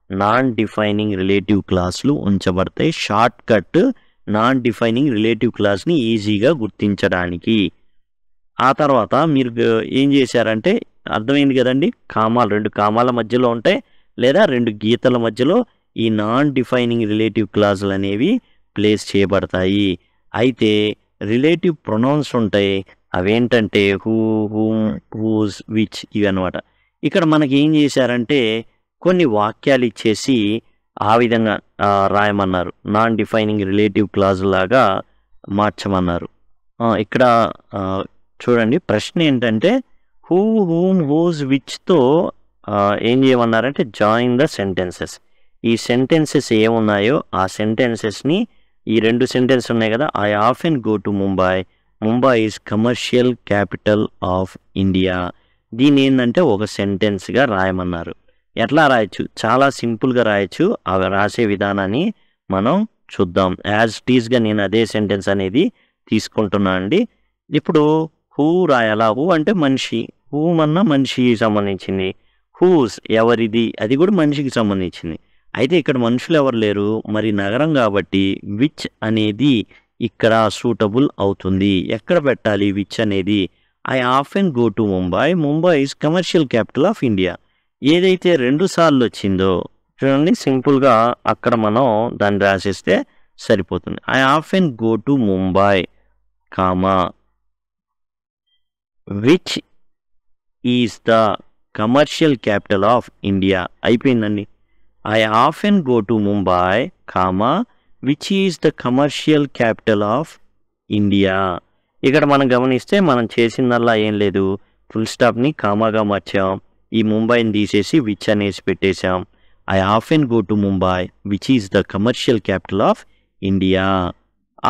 నాన్ డిఫైనింగ్ రిలేటివ్ క్లాసులు ఉంచబడతాయి. Short cut non defining relative క్లాస్ని ఈజీగా గుర్తించడానికి. ఆ తర్వాత మీరు ఏం చేశారంటే అర్థమైంది కదండి, రెండు కామాల మధ్యలో ఉంటాయి లేదా రెండు గీతల మధ్యలో ఈ నాన్ డిఫైనింగ్ రిలేటివ్ క్లాజులు అనేవి ప్లేస్ చేయబడతాయి. అయితే రిలేటివ్ ప్రొనౌన్స్ ఉంటాయి, అవేంటంటే హూ, హూమ్, హూజ్, విచ్ ఇవి అనమాట. ఇక్కడ మనకి ఏం చేశారంటే కొన్ని వాక్యాలు ఇచ్చేసి ఆ విధంగా రాయమన్నారు. నాన్ డిఫైనింగ్ రిలేటివ్ క్లాజ్ లాగా మార్చమన్నారు. ఇక్కడ చూడండి, ప్రశ్న ఏంటంటే హూ, హూమ్, హూజ్, విచ్తో ఏం చేయమన్నారంటే జాయిన్ ద సెంటెన్సెస్. ఈ సెంటెన్సెస్ ఏమున్నాయో ఆ సెంటెన్సెస్ని, ఈ రెండు సెంటెన్స్ ఉన్నాయి కదా, I often go to Mumbai, Mumbai is commercial capital of India. దీని ఏంటంటే ఒక సెంటెన్స్గా రాయమన్నారు. ఎట్లా రాయొచ్చు? చాలా సింపుల్గా రాయొచ్చు. అవి రాసే విధానాన్ని మనం చూద్దాం. యాజ్ టీజ్గా నేను అదే సెంటెన్స్ అనేది తీసుకుంటున్నాను అండి. ఇప్పుడు హూ రాయాలా? హూ అంటే మనిషి, హూమ్ అన్న మనిషికి సంబంధించింది, హూస్ ఎవరిది అది కూడా మనిషికి సంబంధించింది. అయితే ఇక్కడ మనుషులు ఎవరు లేరు, మరి నగరం కాబట్టి విచ్ అనేది ఇక్కడ సూటబుల్ అవుతుంది. ఎక్కడ పెట్టాలి విచ్ అనేది? I often go to Mumbai, Mumbai is commercial capital of India. ఏదైతే 2 సార్లు వచ్చిందో చూడండి, సింపుల్గా అక్కడ మనం దాన్ని రాసేస్తే సరిపోతుంది. I often go to Mumbai comma which is the commercial capital of India. అయిపోయిందండి. I often go to Mumbai comma which is the commercial capital of India. ఇక్కడ మనం గమనిస్తే మనం చేసిందల్లా ఏం లేదు, ఫుల్ స్టాప్ని కామాగా మార్చాం, ఈ ముంబైని తీసేసి విచ్ అనేసి పెట్టేశాం. I often go to Mumbai which is the commercial capital of India.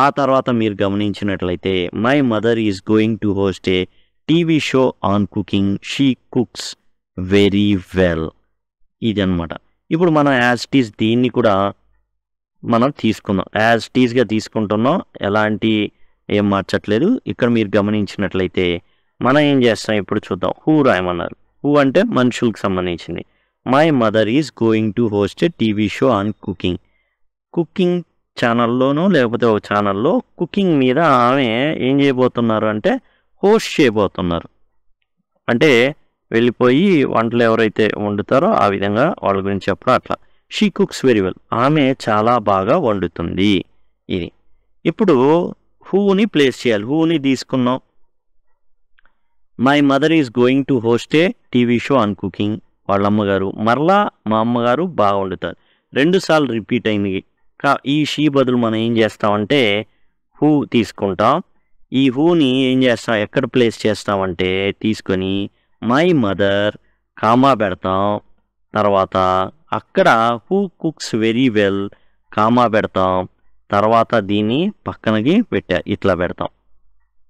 ఆ తర్వాత మీరు గమనించినట్లయితే my mother is going to host a TV show on cooking, she cooks very well. ఇది అనమాట. ఇప్పుడు మనం యాజ్ ఇట్ ఈస్ దీన్ని కూడా మనం తీసుకుందాం, యాజ్ టీజ్గా తీసుకుంటున్నాం, ఎలాంటి ఏం మార్చట్లేదు. ఇక్కడ మీరు గమనించినట్లయితే మనం ఏం చేస్తాం ఇప్పుడు చూద్దాం. హూ రాయమన్నారు. హూ అంటే మనుషులకు సంబంధించింది. My mother is going to host a TV show on cooking. Cooking ఛానల్లోనూ లేకపోతే ఒక ఛానల్లో కుకింగ్ మీద ఆమె ఏం చేయబోతున్నారు అంటే హోస్ట్ చేయబోతున్నారు. అంటే వెళ్ళిపోయి వంటలు ఎవరైతే వండుతారో ఆ విధంగా వాళ్ళ గురించి చెప్పడం అట్లా. She cooks very well. ఆమె చాలా బాగా వండుతుంది. ఇది ఇప్పుడు హూని ప్లేస్ చేయాలి. హూని తీసుకున్నాం. My mother is going to host a TV show on cooking. వాళ్ళ అమ్మగారు, మరలా మా అమ్మగారు బాగా వండుతారు. 2 సార్లు రిపీట్ అయింది. ఈ షీ బదులు మనం ఏం చేస్తామంటే హూ తీసుకుంటాం. ఈ హూని ఏం చేస్తాం, ఎక్కడ ప్లేస్ చేస్తామంటే తీసుకొని మై మదర్ కామా పెడతాం. తర్వాత అక్కడ who cooks very well comma పెడతాం. తర్వాత దీన్ని పక్కనకి ఇట్లా పెడతాం.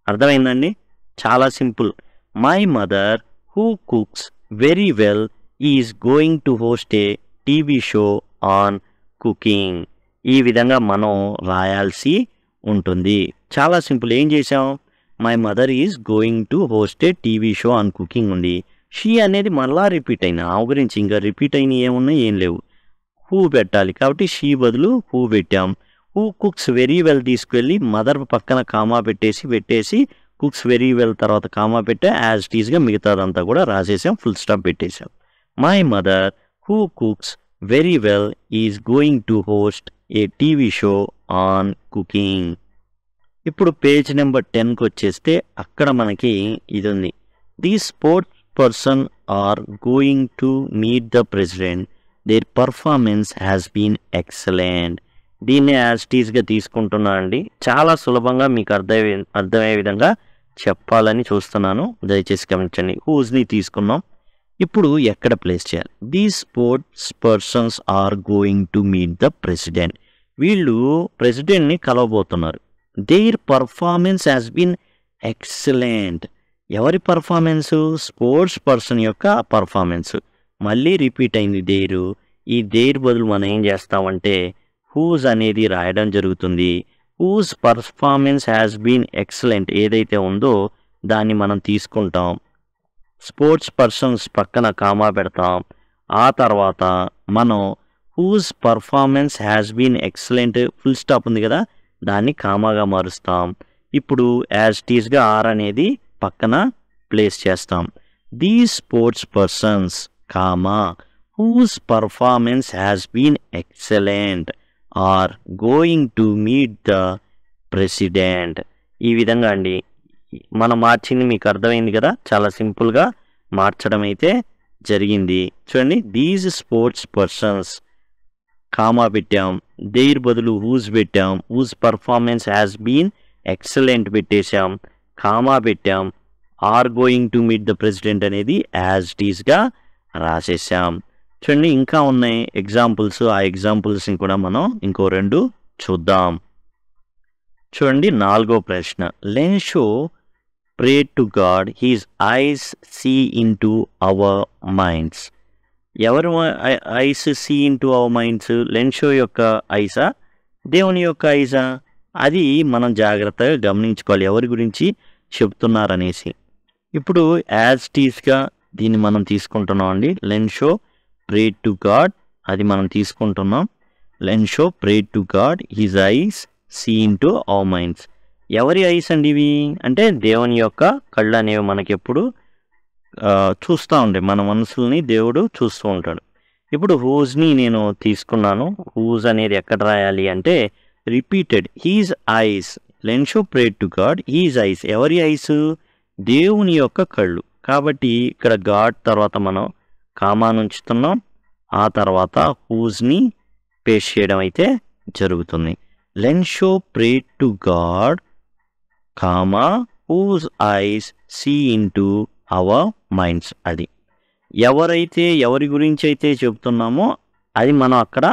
అర్థమైందండి? చాలా simple. My mother who cooks very well is going to host a TV show on cooking. ఈ విధంగా మనం రాయాల్సి ఉంటుంది. చాలా సింపుల్. ఏం చేసాం, my mother is going to host a TV show on cooking ఉంది. షీ అనేది మళ్ళా రిపీట్ అయినా ఆమె గురించి ఇంకా రిపీట్ అయిన ఏమున్నాయి, ఏం లేవు. హూ పెట్టాలి కాబట్టి షీ బదులు హూ పెట్టాం. హూ కుక్స్ వెరీ వెల్ తీసుకెళ్ళి మదర్ పక్కన కామా పెట్టేసి కుక్స్ వెరీ వెల్ తర్వాత కామా పెట్టా యాజ్ టీజ్గా మిగతాదంతా కూడా రాసేసాం, ఫుల్ స్టాప్ పెట్టేసాం. My mother who cooks very well is going to host a TV show on cooking. ఇప్పుడు పేజ్ నెంబర్ 10కి వచ్చేస్తే అక్కడ మనకి ఇది ఉంది. The sports person are going to meet the president. Their performance has been excellent. దీన్ని యాజ్ టీజ్గా తీసుకుంటున్నా అండి. చాలా సులభంగా మీకు అర్థమయ్యే విధంగా చెప్పాలని చూస్తున్నాను, దయచేసి గమనించండి. హూజ్ని తీసుకున్నాం. ఇప్పుడు ఎక్కడ ప్లేస్ చేయాలి? The sports persons are going to meet the president. వీళ్ళు ప్రెసిడెంట్ని కలవబోతున్నారు. Their performance has been excellent. ఎవరి పర్ఫార్మెన్సు? స్పోర్ట్స్ పర్సన్ యొక్క పర్ఫార్మెన్స్. మళ్ళీ రిపీట్ అయింది దేరు. ఈ దేర్ బదులు మనం ఏం చేస్తామంటే హూజ్ అనేది రాయడం జరుగుతుంది. Whose performance has been excellent ఏదైతే ఉందో దాన్ని మనం తీసుకుంటాం. స్పోర్ట్స్ పర్సన్స్ పక్కన కామా పెడతాం. ఆ తర్వాత మనం whose performance has been excellent full stop ఉంది కదా, దాన్ని కామాగా మారుస్తాం. ఇప్పుడు యాజ్ టీజ్గా ఆర్ అనేది పక్కన ప్లేస్ చేస్తాం. The sports persons comma whose performance has been excellent are going to meet the president. ఈ విధంగా అండి మనం మార్చింది మీకు అర్థమైంది కదా, చాలా సింపుల్గా మార్చడం అయితే జరిగింది. చూడండి, దీస్ స్పోర్ట్స్ పర్సన్స్ కామా పెట్టాం, దేర్ బదులు హూజ్ పెట్టాం, whose performance has been excellent పెట్టేశాం, కామా పెట్టాం, are going to meet the president అనేది యాజ్ టీజ్గా రాసేసాం. చూడండి, ఇంకా ఉన్నాయి ఎగ్జాంపుల్స్. ఆ ఎగ్జాంపుల్స్ని కూడా మనం ఇంకో 2 చూద్దాం. చూడండి, 4వ ప్రశ్న. Lencho pray to God, his eyes see into our minds. ఎవరు eyes see into our minds? Lencho యొక్క ఐసా, దేవుని యొక్క ఐసా? అది మనం జాగ్రత్తగా గమనించుకోవాలి ఎవరి గురించి చెప్తున్నారనేసి. ఇప్పుడు యాజ్ టీజ్గా దీన్ని మనం తీసుకుంటున్నాం అండి. లెన్షో ప్రే టు గాడ్ అది మనం తీసుకుంటున్నాం. Lencho pray to God, his eyes see into our minds. ఎవరి ఐస్ అండి ఇవి అంటే దేవుని యొక్క కళ్ళు అనేవి మనకి ఎప్పుడు చూస్తూ ఉంటాయి, మన మనసుల్ని దేవుడు చూస్తూ ఉంటాడు. ఇప్పుడు హూజ్ని నేను తీసుకున్నాను. హూజ్ అనేది ఎక్కడ రాయాలి అంటే repeated. His eyes, Lencho pray to God, his eyes. ఎవరి ఐస్? దేవుని యొక్క కళ్ళు. కాబట్టి ఇక్కడ గాడ్ తర్వాత మనం కామాను ఉంచుతున్నాం. ఆ తర్వాత హూజ్ని పేస్ట్ చేయడం అయితే జరుగుతుంది. Lencho pray to God comma whose eyes see into our minds. అది ఎవరైతే ఎవరి గురించి అయితే చెప్తున్నామో అది మనం అక్కడ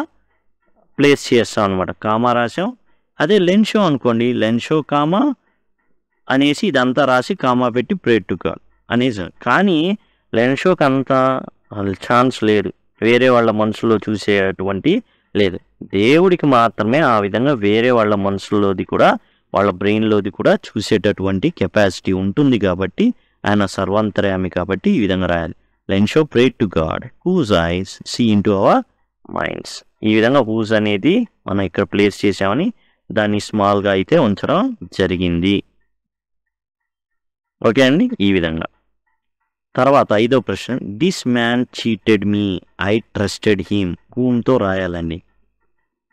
ప్లేస్ చేస్తాం అనమాట. కామా రాసాం. అదే లెన్షో అనుకోండి, లెన్షో కామా అనేసి ఇదంతా రాసి కామా పెట్టి ప్రే టు గాడ్ అనేసి. కానీ లెన్షోకి అంత ఛాన్స్ లేదు, వేరే వాళ్ళ మనసులో చూసేటువంటి లేదు. దేవుడికి మాత్రమే ఆ విధంగా వేరే వాళ్ళ మనసులోది కూడా వాళ్ళ బ్రెయిన్‌లోది కూడా చూసేటటువంటి కెపాసిటీ ఉంటుంది కాబట్టి ఆయన సర్వాంతర్యామి కాబట్టి ఈ విధంగా రాయాలి. Lencho pray to God whose eyes see into our minds. ఈ విధంగా హూజ్ అనేది మనం ఇక్కడ ప్లేస్ చేసామని దాన్ని స్మాల్‌గా అయితే ఉంచడం జరిగింది. ఓకే అండి. ఈ విధంగా. తర్వాత 5వ ప్రశ్న this man cheated me I trusted him హూమ్‌తో రాయాలండి.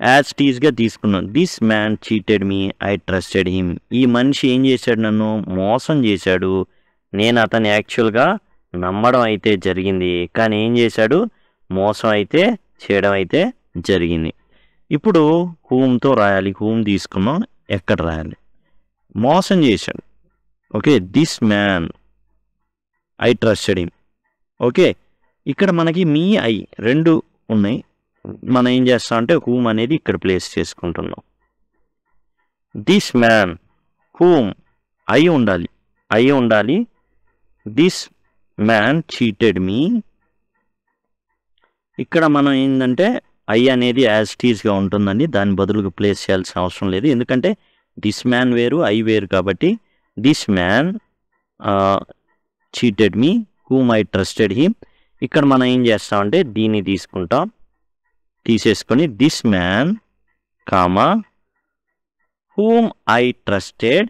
యాజ్ టీజ్గా తీసుకున్నాం. This man cheated me I trusted him. ఈ మనిషి ఏం చేశాడు, నన్ను మోసం చేశాడు, నేను అతన్ని యాక్చువల్గా నమ్మడం అయితే జరిగింది, కానీ ఏం చేశాడు, మోసం అయితే చేయడం అయితే జరిగింది. ఇప్పుడు హూమ్‌తో రాయాలి. హూమ్ తీసుకున్నాం, ఎక్కడ రాయాలి, మోసం చేశాడు. Okay, this man I trusted him. Okay, ఇక్కడ మనకి మీ ఐ రెండు ఉన్నాయి. మనం ఏం చేస్తాం అంటే హూమ్ అనేది ఇక్కడ ప్లేస్ చేసుకుంటున్నాం. దిస్ మ్యాన్ హూమ్ ఐ ఉండాలి. దిస్ మ్యాన్ చీటెడ్ మీ. ఇక్కడ మనం ఏంటంటే ఐ అనేది యాజ్ టీజ్గా ఉంటుందండి, దాని బదులుగా ప్లేస్ చేయాల్సిన అవసరం లేదు. ఎందుకంటే దిస్ మ్యాన్ వేరు ఐ వేరు కాబట్టి this man cheated me whom I trusted him. ఇక్కడ మనం ఏం చేస్తామంటే దీన్ని తీసేసుకొని this man comma whom I trusted.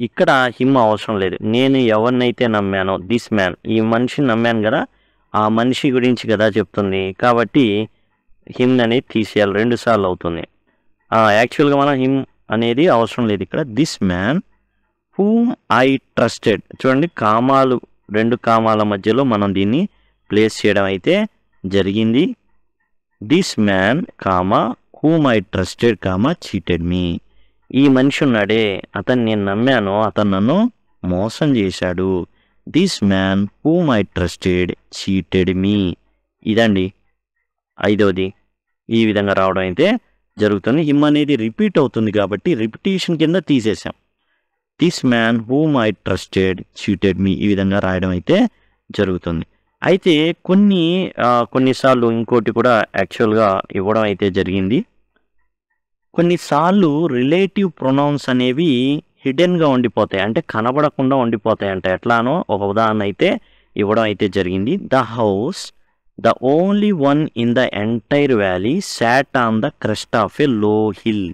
ఇక్కడ హిమ్ అవసరం లేదు, నేను ఎవరినైతే నమ్మానో దిస్ మ్యాన్, ఈ మనిషిని నమ్మాను కదా, ఆ మనిషి గురించి కదా చెప్తుంది కాబట్టి హిమ్ అనేది తీసేయాలి, 2 సార్లు అవుతుంది. యాక్చువల్గా మనం హిమ్ అనేది అవసరం లేదు ఇక్కడ. This man whom I trusted. చూడండి, కామాలు 2 కామాల మధ్యలో మనం దీన్ని ప్లేస్ చేయడం అయితే జరిగింది. This man comma whom I trusted comma cheated me. ఈ మనిషి ఉన్నాడే, అతన్ని నేను నమ్మాను, అతను నన్ను మోసం చేశాడు. This man whom I trusted cheated మీ. ఇదండి 5వది. ఈ విధంగా రావడం అయితే జరుగుతుంది. హిమ్ అనేది రిపీట్ అవుతుంది కాబట్టి రిపిటేషన్ కింద తీసేసాం. This man whom I trusted cheated me, ఈ విధంగా రాయడం అయితే జరుగుతుంది. అయితే కొన్నిసార్లు ఇంకోటి కూడా యాక్చువల్గా ఇవ్వడం అయితే జరిగింది. కొన్నిసార్లు రిలేటివ్ ప్రొనౌన్స్ అనేవి హిడెన్గా ఉండిపోతాయి, అంటే కనబడకుండా ఉండిపోతాయి అంట. ఎట్లానో ఒక ఉదాహరణ అయితే ఇవ్వడం అయితే జరిగింది. The house the only one in the entire valley sat on the crest of a లో హిల్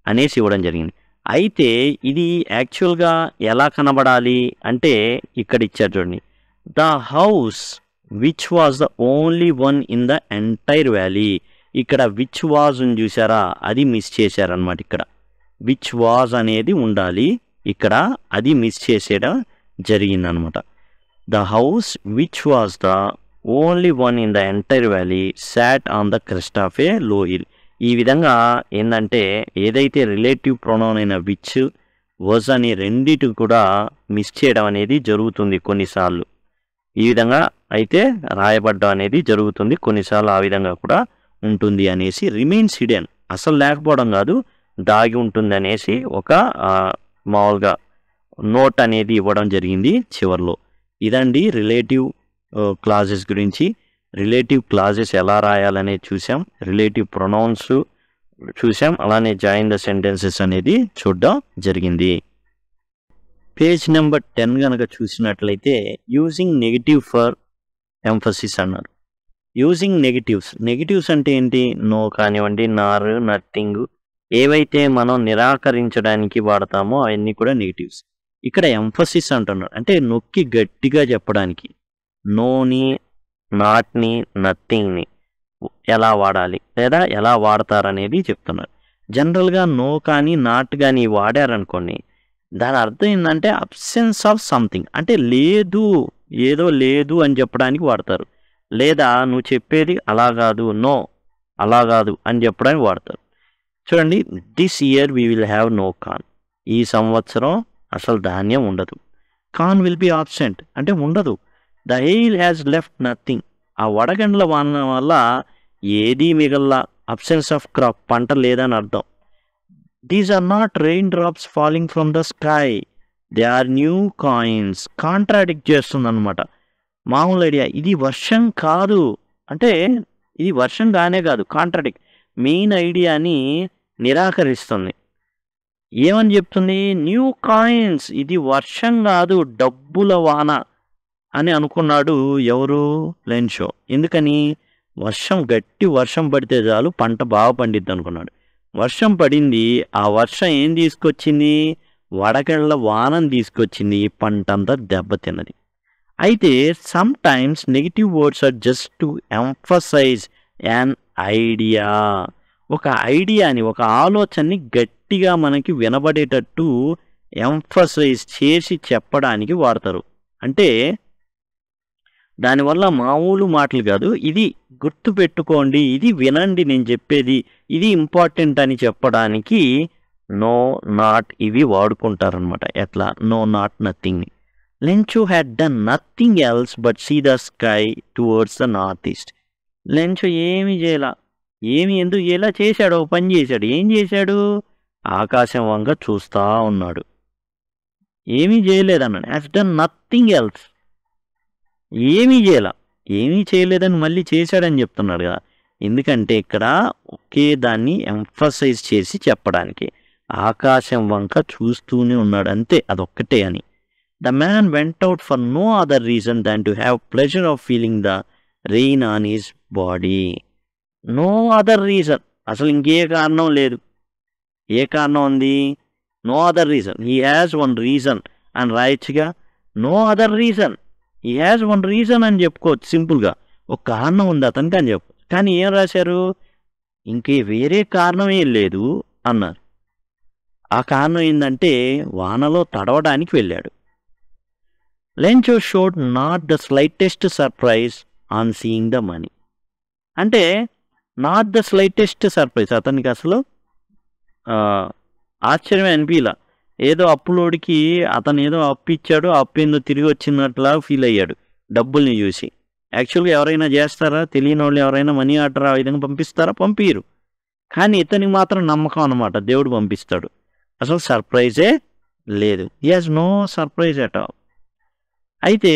అనేసి ఇవ్వడం జరిగింది. అయితే ఇది యాక్చువల్గా ఎలా కనబడాలి అంటే ఇక్కడ ఇచ్చారు చూడండి, the house which was the only one in the entire valley. ఇక్కడ విచ్ వాజ్ అని చూసారా, అది మిస్ చేశారనమాట. ఇక్కడ విచ్ వాజ్ అనేది ఉండాలి, ఇక్కడ అది మిస్ చేసేయడం జరిగిందనమాట. The house which was the only one in the entire valley sat on the crest of a low hill. ఈ విధంగా ఏంటంటే ఏదైతే రిలేటివ్ ప్రొనౌన్ అయిన విచ్ వాజ్ అని రెండిటి కూడా మిస్ చేయడం అనేది జరుగుతుంది కొన్నిసార్లు. ఈ విధంగా అయితే రాయబడ్డం అనేది జరుగుతుంది, కొన్నిసార్లు ఆ విధంగా కూడా ఉంటుంది అనేసి. రిమైన్స్ హిడెన్, అసలు లేకపోవడం కాదు, దాగి ఉంటుంది అనేసి ఒక మామూలుగా నోట్ అనేది ఇవ్వడం జరిగింది చివర్లో. ఇదండి రిలేటివ్ క్లాజెస్ గురించి. రిలేటివ్ క్లాజెస్ ఎలా రాయాలనేది చూసాం, రిలేటివ్ ప్రొనౌన్స్ చూసాం, అలానే జాయిన్ ద సెంటెన్సెస్ అనేది చూడడం జరిగింది. పేజ్ నెంబర్ 10 కనుక చూసినట్లయితే యూజింగ్ నెగిటివ్ ఫర్ ఎంఫసిస్ అన్నారు. యూజింగ్ నెగిటివ్స్ అంటే ఏంటి, నో కానివ్వండి, నార్, నథింగ్, ఏవైతే మనం నిరాకరించడానికి వాడతామో అవన్నీ కూడా నెగిటివ్స్. ఇక్కడ ఎంఫసిస్ అంటున్నారు, అంటే నొక్కి గట్టిగా చెప్పడానికి. నోని, నాట్ని, నథింగ్ని ఎలా వాడాలి లేదా ఎలా వాడతారనేది చెప్తున్నారు. జనరల్గా నో కానీ నాట్ కానీ వాడారనుకోండి, దాని అర్థం ఏంటంటే అబ్సెన్స్ ఆఫ్ సంథింగ్, అంటే లేదు, ఏదో లేదు అని చెప్పడానికి వాడతారు. లేదా నువ్వు చెప్పేది అలా కాదు, నో అలా కాదు అని చెప్పడానికి వాడతారు. చూడండి, this year we will have no corn. ఈ సంవత్సరం అసలు ధాన్యం ఉండదు. కాన్ విల్ బి ఆబ్సెంట్, అంటే ఉండదు. The hail has left nothing. ఆ వడగండ్ల వాన వల్ల ఏదీ మిగల్లా, అబ్సెన్స్ ఆఫ్ క్రాప్, పంట లేదని అర్థం. These are not rain drops falling from the sky, they are new coins. Contradict చేస్తుంది అనమాట. మామూలు ఐడియా, ఇది వర్షం కాదు అంటే ఇది వర్షం కానే కాదు, కాంట్రాడిక్ట్. మెయిన్ ఐడియాని నిరాకరిస్తుంది. ఏమని చెప్తుంది? న్యూ కాయిన్స్, ఇది వర్షం కాదు డబ్బుల వాన అని అనుకున్నాడు ఎవరు? లెన్షో. ఎందుకని? గట్టి వర్షం పడితే చాలు పంట బాగా పండిద్ది అనుకున్నాడు. వర్షం పడింది. ఆ వర్షం ఏం తీసుకొచ్చింది? వడగళ్ళ వానం తీసుకొచ్చింది. పంట అంతా దెబ్బతిన్నది. అయితే sometimes negative words are just to emphasize an idea. ఒక ఐడియాని, ఒక ఆలోచనని గట్టిగా మనకి వినబడేటట్టు ఎంఫసైజ్ చేసి చెప్పడానికి వాడతారు. అంటే దానివల్ల మామూలు మాటలు కాదు, ఇది గుర్తుపెట్టుకోండి, ఇది వినండి నేను చెప్పేది, ఇది ఇంపార్టెంట్ అని చెప్పడానికి నో, నాట్ ఇవి వాడుకుంటారనమాట. ఎట్లా? No, not, nothing. Lencho had done nothing else but see the sky towards the north east. Lencho ఏమి చేయాల, ఎందుకు చేయాల? చేశాడు, ఒక పని చేశాడు. ఏం చేశాడు? ఆకాశం వంక చూస్తూ ఉన్నాడు. ఏమీ చేయలేదన్నాడు. Has done nothing else. ఏమీ చేయలేదని మళ్ళీ చేశాడని చెప్తున్నాడు కదా. ఎందుకంటే ఇక్కడ ఒకే దాన్ని ఎంఫసైజ్ చేసి చెప్పడానికి, ఆకాశం వంక చూస్తూనే ఉన్నాడు అంతే, అదొక్కటే అని. The man went out for no other reason than to have pleasure of feeling the rain on his body. No other reason, అసలు ఇంకే కారణం లేదు. ఏ కారణం ఉంది? No other reason. He has one reason అని రాయొచ్చుగా. No other reason, he has one reason అని చెప్పుకోవచ్చు సింపుల్గా. ఒక కారణం ఉంది అతనికి అని చెప్పు. కానీ ఏం రాశారు? ఇంకే వేరే కారణం ఏం లేదు అన్నారు. ఆ కారణం ఏంటంటే వానలో తడవడానికి వెళ్ళాడు. Lencho showed not the slightest surprise on seeing the money. అంటే నాట్ ద స్లైటెస్ట్ సర్ప్రైజ్, అతనికి అసలు ఆశ్చర్యమే అనిపించలా. ఏదో అప్పులోడికి అతను ఏదో అప్పు ఇచ్చాడు, అప్పు ఏందో తిరిగి వచ్చినట్లా ఫీల్ అయ్యాడు డబ్బుల్ని చూసి. యాక్చువల్గా ఎవరైనా చేస్తారా? తెలియని వాళ్ళు ఎవరైనా మనీ ఆర్డర్ ఆ విధంగా పంపిస్తారా? పంపించరు. కానీ ఇతనికి మాత్రం నమ్మకం అనమాట, దేవుడు పంపిస్తాడు. అసలు సర్ప్రైజే లేదు. He has no surprise at all. అయితే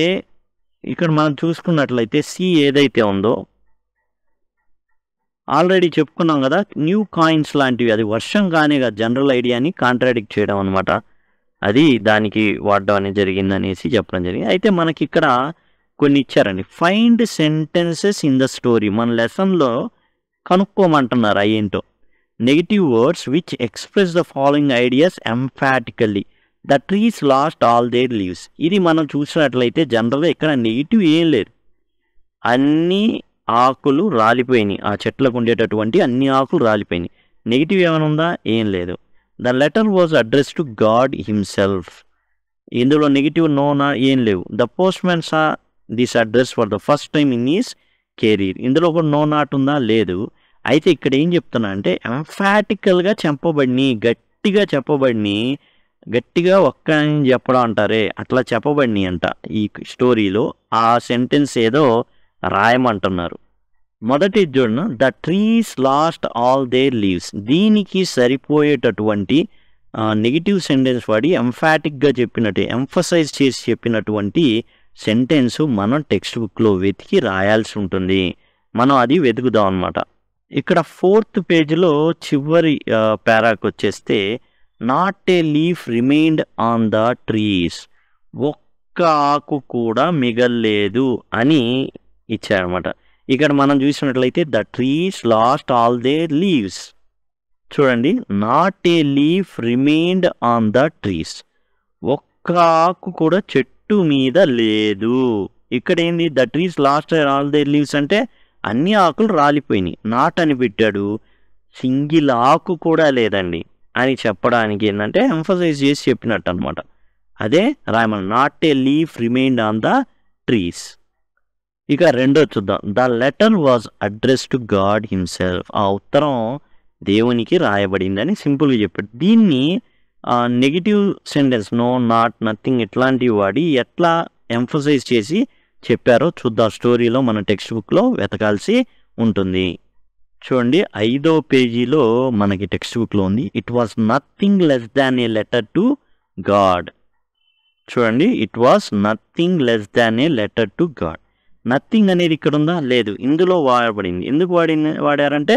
ఇక్కడ మనం చూసుకున్నట్లయితే సి ఏదైతే ఉందో ఆల్రెడీ చెప్పుకున్నాం కదా, న్యూ కాయిన్స్ లాంటివి, అది వర్షం కానీ జనరల్ ఐడియాని కాంట్రాడిక్ట్ చేయడం అనమాట. అది దానికి వాడడం అనేది జరిగింది అనేసి చెప్పడం జరిగింది. అయితే మనకి ఇక్కడ కొన్ని ఇచ్చారండి. Find sentences in the story. మన లెసన్లో కనుక్కోమంటున్నారు అయ్యేంటో. Negative words which express the following ideas emphatically. The trees lost all their leaves. ఇది మనం చూసినట్లయితే జనరల్గా ఇక్కడ నెగిటివ్ ఏం లేదు, అన్నీ ఆకులు రాలిపోయినాయి. ఆ చెట్లకు ఉండేటటువంటి అన్ని ఆకులు రాలిపోయినాయి. నెగిటివ్ ఏమైనా ఉందా? ఏం లేదు. The letter was address to God himself. ఇందులో నెగిటివ్ నో, నా ఏం లేవు. The post man saw this address for the first time in his career. ఇందులో కూడా నో, నాట్ ఉందా? లేదు. అయితే ఇక్కడ ఏం చెప్తున్నా అంటే ఎంఫాటికల్గా చెప్పబడిని, గట్టిగా చెప్పబడిని, గట్టిగా ఒక్క చెప్పడం అంటారే అట్లా చెప్పబడిని అంట ఈ స్టోరీలో. ఆ సెంటెన్స్ ఏదో రాయమంటున్నారు. మొదటి చూడను, the trees lost all their leaves. దీనికి సరిపోయేటటువంటి నెగిటివ్ సెంటెన్స్ వాడి ఎంఫాటిక్గా చెప్పినట్టు, ఎంఫసైజ్ చేసి చెప్పినటువంటి సెంటెన్స్ మనం టెక్స్ట్ బుక్లో వెతికి రాయాల్సి ఉంటుంది. మనం అది వెతుకుదాం అనమాట. ఇక్కడ 4th పేజీలో చివరి పారాకి వచ్చేస్తే not a leaf remained on the trees. ఒక్క ఆకు కూడా మిగల్లేదు అని ఇచ్చారనమాట. ఇక్కడ మనం చూసినట్లయితే the trees lost all their leaves. చూడండి, not a leaf remained on the trees. ఒక్క ఆకు కూడా చెట్టు మీద లేదు. ఇక్కడ ఏంది? The trees lost all their leaves అంటే అన్ని ఆకులు రాలిపోయినాయి. నాట్ అని పెట్టాడు, సింగిల్ ఆకు కూడా లేదండి అని చెప్పడానికి ఏంటంటే ఎంఫసైజ్ చేసి చెప్పినట్టు అనమాట. అదే రాయమని, not a leaf remained on the trees. ఇక రెండో చూద్దాం. The letter was address to God himself. ఆ ఉత్తరం దేవునికి రాయబడిందని సింపుల్గా చెప్పాడు. దీన్ని negative sentence no, not, nothing ఇట్లాంటివి వాడి ఎట్లా ఎంఫసైజ్ చేసి చెప్పారో చూద్దాం. స్టోరీలో మన టెక్స్ట్ బుక్లో వెతకాల్సి ఉంటుంది. చూడండి, 5వ పేజీలో మనకి టెక్స్ట్ బుక్లో ఉంది. It was nothing less than a letter to God. చూడండి, it was nothing less than a letter to God. Nothing అనేది ఇక్కడ ఉందా? లేదు. ఇందులో వాడబడింది. ఎందుకు వాడారంటే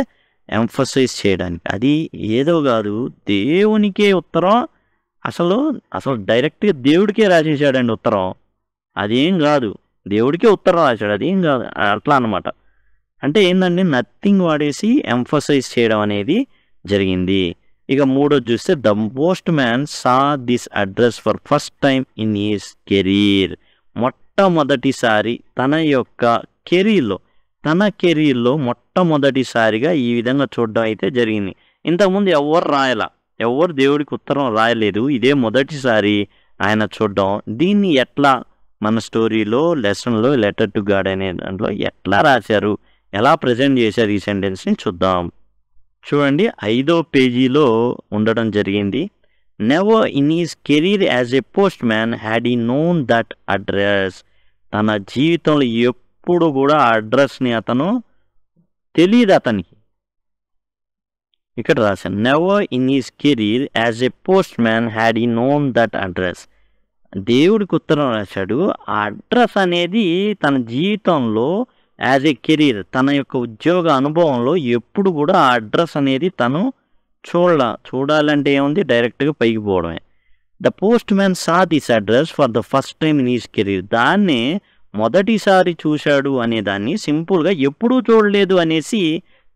ఎంఫసైజ్ చేయడానికి. అది ఏదో కాదు, దేవునికే ఉత్తరం. అసలు అసలు డైరెక్ట్గా దేవుడికే రాసేసాడండి ఉత్తరం. అదేం కాదు, దేవుడికే ఉత్తరం రాశాడు, అదేం కాదు, అట్లా అనమాట. అంటే ఏందండి, నథింగ్ వాడేసి ఎంఫసైజ్ చేయడం అనేది జరిగింది. ఇక మూడోది చూస్తే, the post man saw this address for first time in his career. మొట్టమొదటిసారి తన యొక్క కెరీర్లో మొట్టమొదటిసారిగా ఈ విధంగా చూడడం అయితే జరిగింది. ఇంతకుముందు ఎవరు దేవుడికి ఉత్తరం రాయలేదు, ఇదే మొదటిసారి ఆయన చూడడం. దీన్ని ఎట్లా మన స్టోరీలో లెసన్లో లెటర్ టు గాడ్ అనే దాంట్లో ఎట్లా రాశారు, ఎలా ప్రజెంట్ చేశారు ఈ సెంటెన్స్ని చూద్దాం. చూడండి, 5వ పేజీలో ఉండడం జరిగింది. Never in his career as a post man had he known that address. తన జీవితంలో ఎప్పుడు కూడా ఆ అడ్రస్ని అతను తెలియదు అతనికి. ఇక్కడ రాశాను, never in his career as a post man had he known that address. దేవుడికి ఉత్తరం రాశాడు, ఆ అడ్రస్ అనేది తన జీవితంలో యాజ్ ఏ కెరీర్, తన యొక్క ఉద్యోగ అనుభవంలో ఎప్పుడు కూడా ఆ అడ్రస్ అనేది తను చూడాలంటే ఏముంది, డైరెక్ట్గా పైకి పోవడమే. The post man saw this address for the first time in his career. దాన్నే మొదటిసారి చూశాడు అనే దాన్ని సింపుల్గా ఎప్పుడూ చూడలేదు అనేసి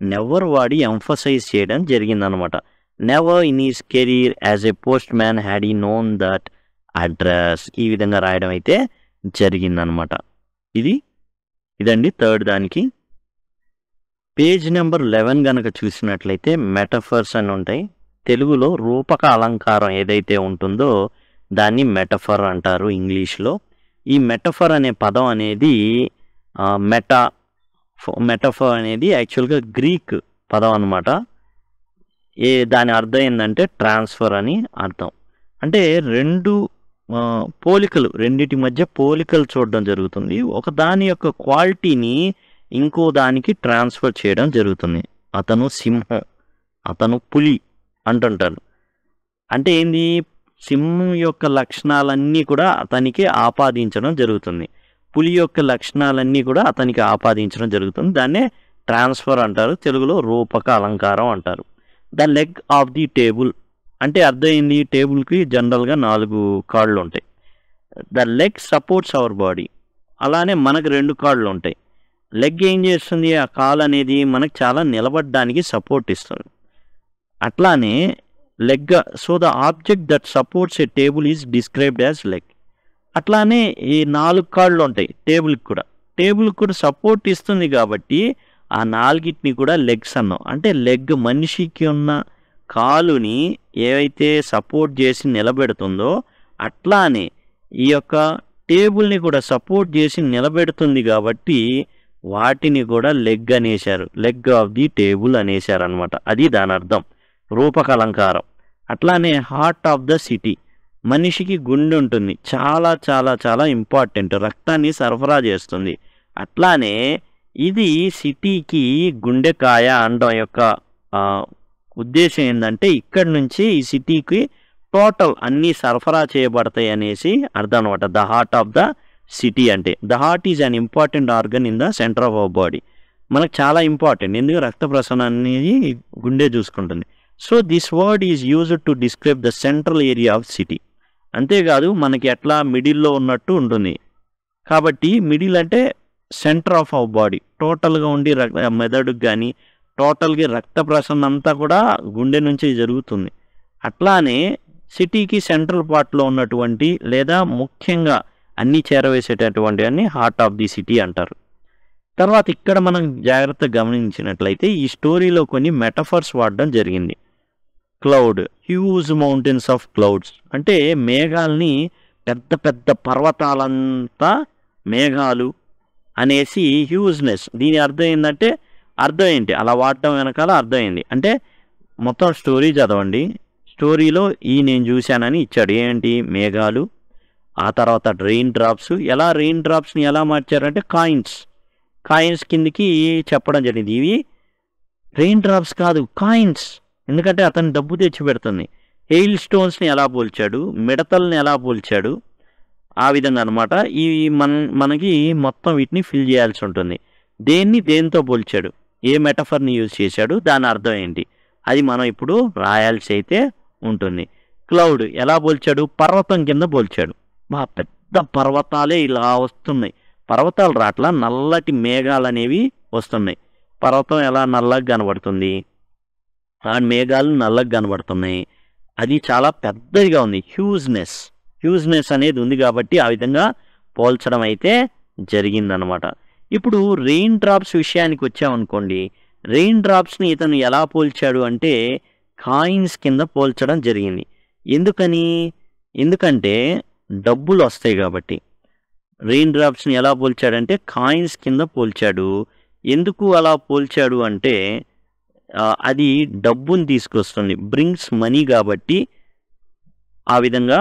నెవర్ వాడి ఎంఫసైజ్ చేయడం జరిగిందనమాట. Never in his career as a post man had he known that address. ఈ విధంగా రాయడం అయితే జరిగిందనమాట. ఇదండి థర్డ్ దానికి. పేజ్ నెంబర్ 11 కనుక చూసినట్లయితే మెటఫర్స్ అని ఉంటాయి. తెలుగులో రూపక అలంకారం ఏదైతే ఉంటుందో దాన్ని మెటఫర్ అంటారు ఇంగ్లీష్లో. ఈ మెటఫర్ అనే పదం అనేది మెటఫర్ అనేది యాక్చువల్గా గ్రీక్ పదం అనమాట. దాని అర్థం ఏంటంటే ట్రాన్స్ఫర్ అని అర్థం. అంటే రెండిటి మధ్య పోలికలు చూడడం జరుగుతుంది. ఒక దాని యొక్క క్వాలిటీని ఇంకో దానికి ట్రాన్స్ఫర్ చేయడం జరుగుతుంది. అతను సింహం, అతను పులి అంటుంటారు. అంటే ఏంది, సింహం యొక్క లక్షణాలన్నీ కూడా అతనికి ఆపాదించడం జరుగుతుంది, పులి యొక్క లక్షణాలన్నీ కూడా అతనికి ఆపాదించడం జరుగుతుంది. దాన్నే ట్రాన్స్ఫర్ అంటారు, తెలుగులో రూపక అలంకారం అంటారు. The leg of the table అంటే అర్థం ఏంది, టేబుల్కి జనరల్గా 4 కాళ్ళు ఉంటాయి. The leg supports our body. అలానే మనకు 2 కాళ్ళు ఉంటాయి. లెగ్ ఏం చేస్తుంది, ఆ కాలు అనేది మనకు చాలా నిలబడడానికి సపోర్ట్ ఇస్తుంది. అట్లానే leg, so the object that supports A table is described as leg. అట్లానే ఈ 4 కాళ్ళు ఉంటాయి టేబుల్కి కూడా సపోర్ట్ ఇస్తుంది కాబట్టి ఆ 4టిని కూడా లెగ్స్ అన్నాం. అంటే లెగ్ మనిషికి ఉన్న కాలుని ఏవైతే సపోర్ట్ చేసి నిలబెడుతుందో అట్లానే ఈ యొక్క టేబుల్ని కూడా సపోర్ట్ చేసి నిలబెడుతుంది కాబట్టి వాటిని కూడా లెగ్ అనేశారు, లెగ్ ఆఫ్ ది టేబుల్ అనేశారు అనమాట. అది దాని అర్థం, రూపక అలంకారం. అట్లానే హార్ట్ ఆఫ్ ద సిటీ, మనిషికి గుండె ఉంటుంది, చాలా చాలా చాలా ఇంపార్టెంట్, రక్తాన్ని సరఫరా చేస్తుంది. అట్లానే ఇది సిటీకి గుండెకాయ అనడం యొక్క ఉద్దేశం ఏంటంటే ఇక్కడి నుంచి ఈ సిటీకి టోటల్ అన్నీ సరఫరా చేయబడతాయి అనేసి అర్థం అనమాట. The heart of the city అంటే the heart is an important organ in the centre of our body. మనకు చాలా ఇంపార్టెంట్, ఎందుకు రక్త ప్రసరణ అనేది గుండె చూసుకుంటుంది. So this word is used to describe the central area of city. అంతేకాదు మనకి ఎట్లా మిడిల్లో ఉన్నట్టు ఉంటుంది కాబట్టి మిడిల్ అంటే సెంటర్ ఆఫ్ అవర్ బాడీ, టోటల్గా ఉండి మెదడుకు కానీ టోటల్గా రక్త ప్రసరణ అంతా కూడా గుండె నుంచి జరుగుతుంది. అట్లానే సిటీకి సెంట్రల్ పార్ట్లో ఉన్నటువంటి లేదా ముఖ్యంగా అన్నీ చేరవేసేటటువంటి అన్ని హార్ట్ ఆఫ్ ది సిటీ అంటారు. తర్వాత ఇక్కడ మనం జాగ్రత్తగా గమనించినట్లయితే ఈ స్టోరీలో కొన్ని మెటఫర్స్ వాడడం జరిగింది. Cloud, huge mountains of clouds అంటే మేఘాలని, పెద్ద పెద్ద పర్వతాలంతా మేఘాలు అనేసి హ్యూజ్నెస్. దీని అర్థం ఏంటంటే అర్థం ఏంటి అలా వాడటం వెనకాల అర్థం ఏంటి అంటే మొత్తం స్టోరీ చదవండి. స్టోరీలో నేను చూశానని ఇచ్చాడు, ఏంటి మేఘాలు, ఆ తర్వాత రెయిన్ డ్రాప్స్. ఎలా రెయిన్ డ్రాప్స్ని ఎలా మార్చారంటే కాయిన్స్ కిందికి చెప్పడం జరిగింది. ఇవి రెయిన్ డ్రాప్స్ కాదు, కాయిన్స్, ఎందుకంటే అతను డబ్బు తెచ్చి పెడుతుంది. హెయిల్ స్టోన్స్ని ఎలా పోల్చాడు, మిడతల్ని ఎలా పోల్చాడు, ఆ విధంగా అనమాట. ఇవి మనకి మొత్తం వీటిని ఫిల్ చేయాల్సి ఉంటుంది. దేంతో పోల్చాడు, ఏ మెటఫర్ని యూజ్ చేశాడు, దాని అర్థం ఏంటి, అది మనం ఇప్పుడు రాయాల్సి అయితే ఉంటుంది. క్లౌడ్ ఎలా పోల్చాడు, పర్వతం కింద పోల్చాడు. పెద్ద పర్వతాలే ఇలా వస్తున్నాయి, పర్వతాలు రాట్లా, నల్లటి మేఘాలు అనేవి వస్తున్నాయి. పర్వతం ఎలా నల్లగా కనబడుతుంది, ఆ మేఘాలు నల్లగా కనబడుతున్నాయి, అది చాలా పెద్దదిగా ఉంది, హ్యూజ్నెస్ అనేది ఉంది కాబట్టి ఆ విధంగా పోల్చడం అయితే జరిగిందనమాట. ఇప్పుడు రెయిన్ డ్రాప్స్ విషయానికి వచ్చామనుకోండి, రెయిన్ డ్రాప్స్ని ఇతను ఎలా పోల్చాడు అంటే కాయిన్స్ కింద పోల్చడం జరిగింది. ఎందుకంటే డబ్బులు వస్తాయి కాబట్టి. రెయిన్ డ్రాప్స్ని ఎలా పోల్చాడంటే కాయిన్స్ కింద పోల్చాడు. ఎందుకు అలా పోల్చాడు అంటే అది డబ్బుని తీసుకొస్తుంది, బ్రింగ్స్ మనీ, కాబట్టి ఆ విధంగా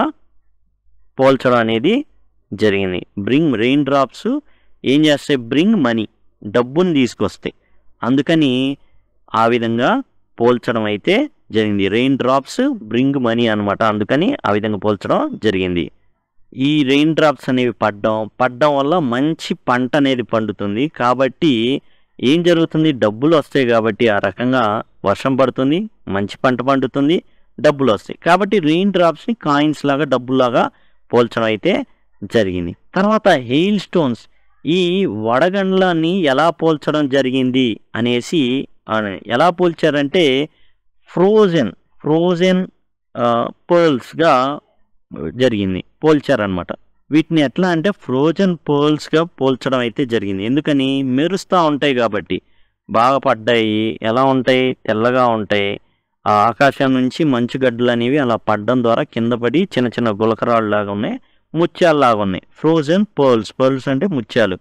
పోల్చడం అనేది జరిగింది. రెయిన్ డ్రాప్స్ ఏం చేస్తాయి, బ్రింగ్ మనీ, డబ్బుని తీసుకొస్తాయి, అందుకని ఆ విధంగా పోల్చడం అయితే జరిగింది. రెయిన్ డ్రాప్స్ బ్రింగ్ మనీ అనమాట, అందుకని ఆ విధంగా పోల్చడం జరిగింది. ఈ రెయిన్ డ్రాప్స్ అనేవి పడ్డం వల్ల మంచి పంట అనేది పండుతుంది, కాబట్టి ఏం జరుగుతుంది, డబ్బులు వస్తాయి కాబట్టి ఆ రకంగా వర్షం పడుతుంది, మంచి పంట పండుతుంది, డబ్బులు వస్తాయి. కాబట్టి రెయిన్ డ్రాప్స్ని కాయిన్స్ లాగా, డబ్బులాగా పోల్చడం అయితే జరిగింది. తర్వాత హెయిల్ స్టోన్స్, ఈ వడగండ్లని ఎలా పోల్చడం జరిగింది అనేసి ఎలా పోల్చారంటే ఫ్రోజన్ పర్ల్స్గా జరిగింది, పోల్చారనమాట. వీటిని ఎట్లా అంటే ఫ్రోజన్ పర్ల్స్గా పోల్చడం అయితే జరిగింది. ఎందుకని, మెరుస్తూ ఉంటాయి కాబట్టి, బాగా పడ్డాయి, ఎలా ఉంటాయి, తెల్లగా ఉంటాయి. ఆ ఆకాశం నుంచి మంచుగడ్డలు అనేవి అలా పడడం ద్వారా కింద పడి చిన్న చిన్న గులకరాళ్ళు లాగా ఉన్నాయి, ముత్యాలలాగా ఉన్నాయి. ఫ్రోజన్ పర్ల్స్ అంటే ముత్యాలు,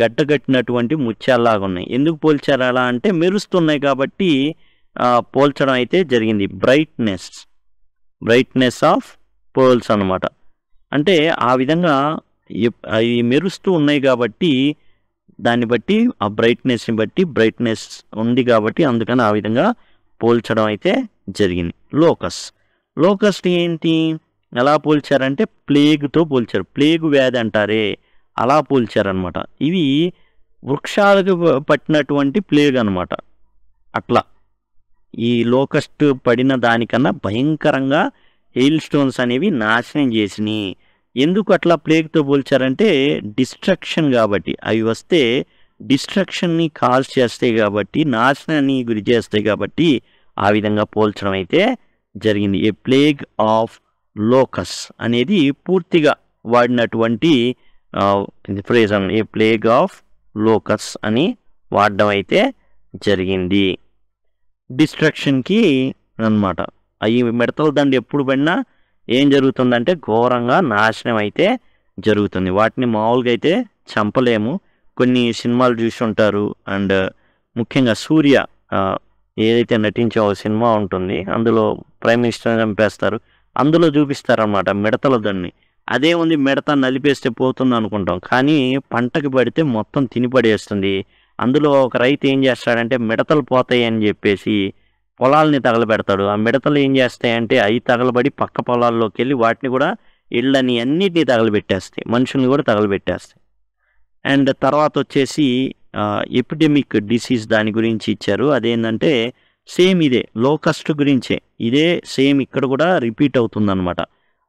గడ్డగట్టినటువంటి ముత్యాలలాగా ఉన్నాయి. ఎందుకు పోల్చారు అలా అంటే మెరుస్తున్నాయి కాబట్టి పోల్చడం అయితే జరిగింది. బ్రైట్నెస్ ఆఫ్ పర్ల్స్ అనమాట. అంటే ఆ విధంగా అవి మెరుస్తూ ఉన్నాయి కాబట్టి దాన్ని బట్టి, ఆ బ్రైట్నెస్ని బట్టి, బ్రైట్నెస్ ఉంది కాబట్టి అందుకని ఆ విధంగా పోల్చడం అయితే జరిగింది. లోకస్ట్ ఏంటి, ఎలా పోల్చారంటే ప్లేగ్తో పోల్చారు, ప్లేగ్ వ్యాధి అంటారే అలా పోల్చారనమాట. ఇవి వృక్షాలకు పట్టినటువంటి ప్లేగ్ అనమాట. అట్లా ఈ లోకస్ట్ పడిన దానికన్నా భయంకరంగా హెయిల్ స్టోన్స్ అనేవి నాశనం చేసినాయి. ఎందుకు అట్లా ప్లేగ్తో పోల్చారంటే డిస్ట్రక్షన్ కాబట్టి, అవి వస్తే డిస్ట్రక్షన్ని కాజ్ చేస్తాయి కాబట్టి, నాశనాన్ని గురి చేస్తాయి కాబట్టి ఆ విధంగా పోల్చడం అయితే జరిగింది. ఏ ప్లేగ్ ఆఫ్ లోకస్ అనేది పూర్తిగా వాడినటువంటి ఫ్రేజ్ అని, ఏ ప్లేగ్ ఆఫ్ లోకస్ అని వాడడం అయితే జరిగింది డిస్ట్రక్షన్కి అన్నమాట. అవి మిడతల దండ ఎప్పుడు పడినా ఏం జరుగుతుందంటే ఘోరంగా నాశనం అయితే జరుగుతుంది. వాటిని మామూలుగా అయితే చంపలేము. కొన్ని సినిమాలు చూసి ఉంటారు, అండ్ ముఖ్యంగా సూర్య ఏదైతే నటించే ఒక సినిమా ఉంటుంది, అందులో ప్రైమ్ మినిస్టర్ చంపేస్తారు, అందులో చూపిస్తారన్నమాట మిడతల దండిని. అదే ఉంది, మిడత నలిపేస్తే పోతుంది అనుకుంటాం, కానీ పంటకి పడితే మొత్తం తినిపడేస్తుంది. అందులో ఒక రైతు ఏం చేస్తాడంటే మిడతలు పోతాయి అని చెప్పేసి పొలాలని తగలబెడతాడు. ఆ మిడతలు ఏం చేస్తాయంటే అవి తగలబడి పక్క పొలాల్లోకి వెళ్ళి వాటిని కూడా, ఇళ్ళని అన్నిటినీ తగలబెట్టేస్తాయి, మనుషుల్ని కూడా తగలబెట్టేస్తాయి. అండ్ తర్వాత వచ్చేసి ఎపిడెమిక్ డిసీజ్ దాని గురించి ఇచ్చారు. అదేంటంటే సేమ్ ఇదే లోకస్ట్ గురించే, ఇదే సేమ్ ఇక్కడ కూడా రిపీట్ అవుతుందన్నమాట.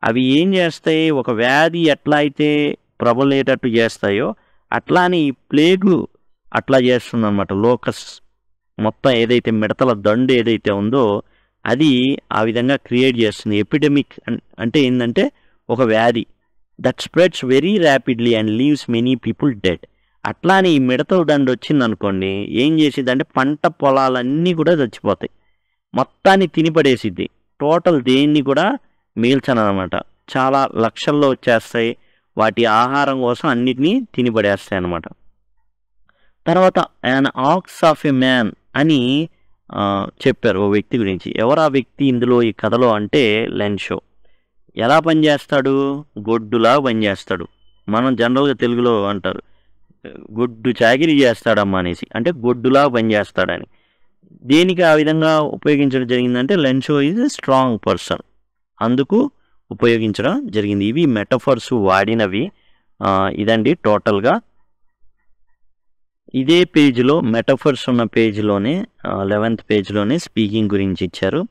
అవి ఏం చేస్తాయి, ఒక వ్యాధి ఎట్లా అయితే ప్రబలేటట్టు చేస్తాయో అట్లానే ఈ ప్లేగు అట్లా చేస్తుందన్నమాట. లోకస్ మొత్తం ఏదైతే మిడతల దండు ఏదైతే ఉందో అది ఆ విధంగా క్రియేట్ చేస్తుంది. ఎపిడెమిక్ అంటే ఏంటంటే ఒక వ్యాధి, that spreads very rapidly and leaves many people dead. అట్లానే ఈ మిడతల దండు వచ్చిందనుకోండి, ఏం చేసిద్దంటే పంట పొలాలన్నీ కూడా చచ్చిపోతాయి, మొత్తాన్ని తినిపడేసిద్ది, టోటల్ దేన్ని కూడా మిగిల్చనమాట. చాలా లక్షల్లో వచ్చేస్తాయి, వాటి ఆహారం కోసం అన్నిటినీ తినిపడేస్తాయి అన్నమాట. తర్వాత an aux of a man అని చెప్పారు ఓ వ్యక్తి గురించి. ఎవరు ఆ వ్యక్తి ఇందులో ఈ కథలో అంటే లెన్షో. ఎలా పనిచేస్తాడు, గొడ్డులా పనిచేస్తాడు. మనం జనరల్గా తెలుగులో అంటారు గొడ్డు చాకిరీ చేస్తాడమ్మా అనేసి, అంటే గొడ్డులా పనిచేస్తాడని. దేనికి ఆ విధంగా ఉపయోగించడం జరిగిందంటే లెన్షో ఈజ్ ఎ స్ట్రాంగ్ పర్సన్, అందుకు ఉపయోగించడం జరిగింది. ఇవి మెటఫర్స్ వాడినవి. ఇదండి టోటల్గా ఇదే పేజ్లో మెటఫర్స్ ఉన్న పేజ్లోనే 11th పేజ్లోనే స్పీకింగ్ గురించి ఇచ్చారు.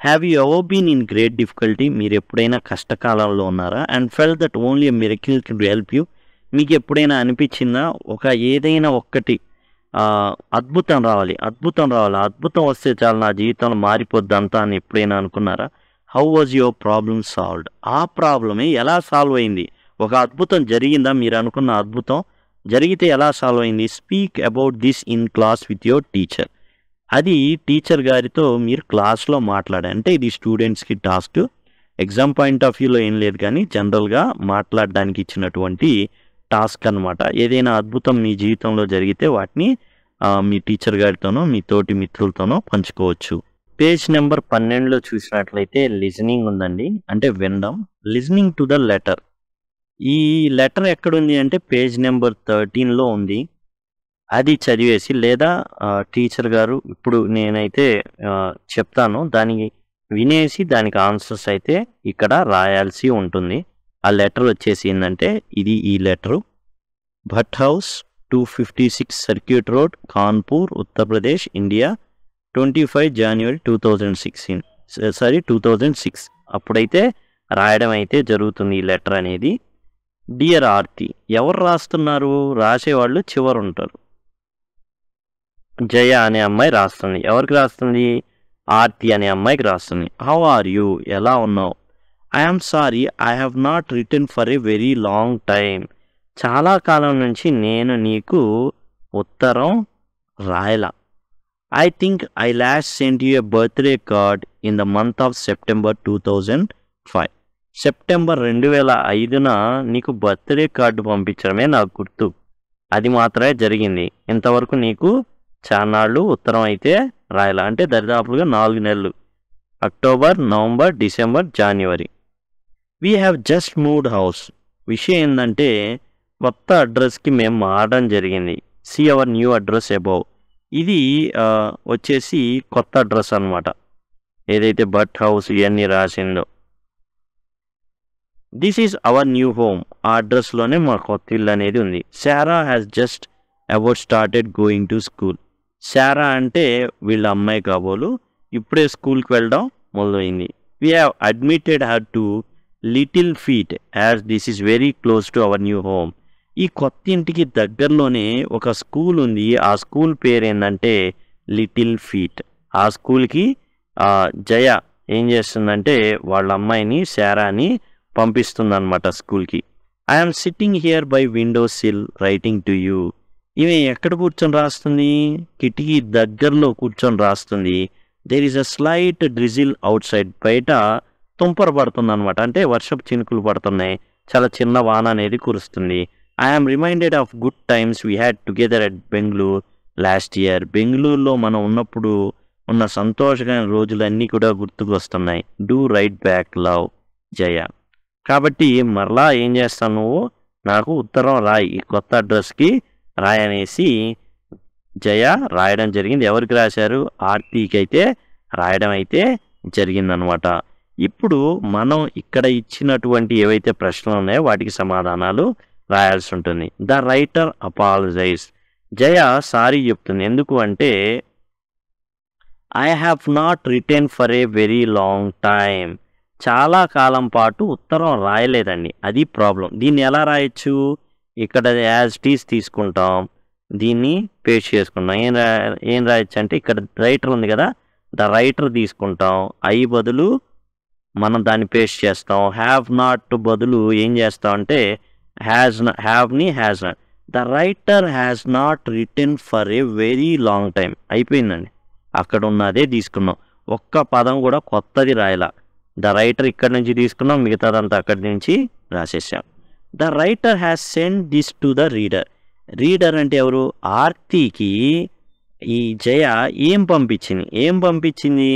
Have you ever been in great difficulty? మీరు ఎప్పుడైనా కష్టకాలంలో ఉన్నారా? And fell that only a miracle can help you? మీకు ఎప్పుడైనా అనిపించిందా ఏదైనా ఒక్కటి అద్భుతం రావాలి, అద్భుతం వస్తే చాలు నా జీవితంలో మారిపోద్ది అంతా అని ఎప్పుడైనా అనుకున్నారా? How was your problem solved? ఆ ప్రాబ్లమే ఎలా సాల్వ్ అయింది? ఒక అద్భుతం జరిగిందా? మీరు అనుకున్న అద్భుతం జరిగితే ఎలా సాల్వ్ అయింది? Speak about this in class with your teacher. అది టీచర్ గారితో మీరు క్లాస్లో మాట్లాడారు. అంటే ఇది స్టూడెంట్స్కి టాస్క్, ఎగ్జామ్ పాయింట్ ఆఫ్ వ్యూలో ఏం లేదు, కానీ జనరల్గా మాట్లాడడానికి ఇచ్చినటువంటి టాస్క్ అనమాట. ఏదైనా అద్భుతం మీ జీవితంలో జరిగితే వాటిని మీ టీచర్ గారితోనో మీ తోటి మిత్రులతోనో పంచుకోవచ్చు. పేజ్ నెంబర్ 12లో చూసినట్లయితే లిజనింగ్ ఉందండి, అంటే వినడం. Listening to the letter. ఈ లెటర్ ఎక్కడుంది అంటే పేజ్ నెంబర్ 13లో ఉంది. అది చదివేసి లేదా టీచర్ గారు ఇప్పుడు నేనైతే చెప్తాను, దానికి వినేసి దానికి ఆన్సర్స్ అయితే ఇక్కడ రాయాల్సి ఉంటుంది. ఆ లెటర్ వచ్చేసి ఏంటంటే ఇది ఈ letter. Bhat house, 256 circuit road, Kanpur, Uttar Pradesh, India, 25 జనవరి 2006. అప్పుడైతే రాయడం అయితే జరుగుతుంది ఈ లెటర్ అనేది. డియర్ ఆర్తి. ఎవరు రాస్తున్నారు? రాసేవాళ్ళు చివరు ఉంటారు. జయ అనే అమ్మాయి రాస్తుంది. ఎవరికి రాస్తుంది? ఆర్తి అనే అమ్మాయికి రాస్తుంది. How are you? ఎలా ఉన్నావు? I'm sorry I have not return for a very long time. చాలా కాలం నుంచి నేను నీకు ఉత్తరం రాయలా. I think I last sent you a birthday card in the month of September 2005. September 2005న నీకు బర్త్డే కార్డు పంపించడమే నాకు గుర్తు. అది మాత్రమే జరిగింది. ఇంతవరకు నీకు చాన్నాళ్ళు ఉత్తరం అయితే రాయాల. అంటే దరిదాపులుగా 4 నెలలు. అక్టోబర్, నవంబర్, డిసెంబర్, జనవరి. We have just moved house. విషయం ఏంటంటే కొత్త అడ్రస్కి మేము మారడం జరిగింది. See our new address above. ఇది వచ్చేసి కొత్త అడ్రస్ అనమాట, ఏదైతే బట్ హౌస్ ఇవన్నీ రాసిందో. This is our new home. ఆ అడ్రస్లోనే మా కొత్త ఇల్లు అనేది ఉంది. Sarah has just about started going to school. Sarah అంటే వీళ్ళ అమ్మాయి కాబోలు ఇప్పుడే స్కూల్కి వెళ్ళడం మొదలైంది. We have admitted her to little feet as this is very close to our new home. ఈ కొత్త ఇంటికి దగ్గరలోనే ఒక స్కూల్ ఉంది. ఆ స్కూల్ పేరు ఏంటంటే లిటిల్ ఫీట్. ఆ స్కూల్కి జయ ఏం చేస్తుందంటే వాళ్ళ అమ్మాయిని శారాని పంపిస్తుందన్నమాట స్కూల్కి. I'm sitting here by window sill writing to you. ఈమె ఎక్కడ కూర్చొని రాస్తుంది? కిటికీ దగ్గరలో కూర్చొని రాస్తుంది. There is a slight drizzle outside. బయట తుంపర పడుతుంది అనమాట, అంటే వర్షపు చినుకులు పడుతున్నాయి, చాలా చిన్న వాన అనేది కురుస్తుంది. I am reminded of good times we had together at Bengaluru last year. బెంగళూరులో మనం ఉన్నప్పుడు ఉన్న సంతోషకరమైన రోజులన్నీ కూడా గుర్తుకు వస్తున్నాయి. డూ రైట్ బ్యాక్ లవ్ జయ. కాబట్టి మరలా ఏం చేస్తాను, నువ్వు నాకు ఉత్తరం రాయి, ఈ కొత్త అడ్రస్కి రాయనేసి జయ రాయడం జరిగింది. ఎవరికి రాశారు? ఆర్తికి అయితే రాయడం అయితే జరిగిందనమాట. ఇప్పుడు మనం ఇక్కడ ఇచ్చినటువంటి ఏవైతే ప్రశ్నలు ఉన్నాయో వాటికి సమాధానాలు రాయాల్సి ఉంటుంది. The writer apologize. Jaya sorry చెప్తుంది. ఎందుకు అంటే I have not return for a very long time. చాలా కాలం పాటు ఉత్తరం రాయలేదండి, అది ప్రాబ్లం. దీన్ని ఎలా రాయొచ్చు? ఇక్కడ యాజ్ టీస్ తీసుకుంటాం, దీన్ని పేస్ట్ చేసుకుంటాం. ఏం రాయొచ్చు అంటే ఇక్కడ రైటర్ ఉంది కదా, ద రైటర్ తీసుకుంటాం. ఐ బదులు మనం దాన్ని పేస్ట్ చేస్తాం. హ్యావ్ నాట్ బదులు ఏం చేస్తాం అంటే has not. The writer has not return for a very long time. అయిపోయిందండి, అక్కడ ఉన్నదే తీసుకున్నాం. ఒక్క పదం కూడా కొత్తది రాయలా. ద రైటర్ ఇక్కడ నుంచి తీసుకున్నాం, మిగతాదంతా అక్కడి నుంచి రాసేసాం. The writer has send this to the reader. Reader అంటే ఎవరు? ఆర్తికి ఈ జయ ఏం పంపించింది?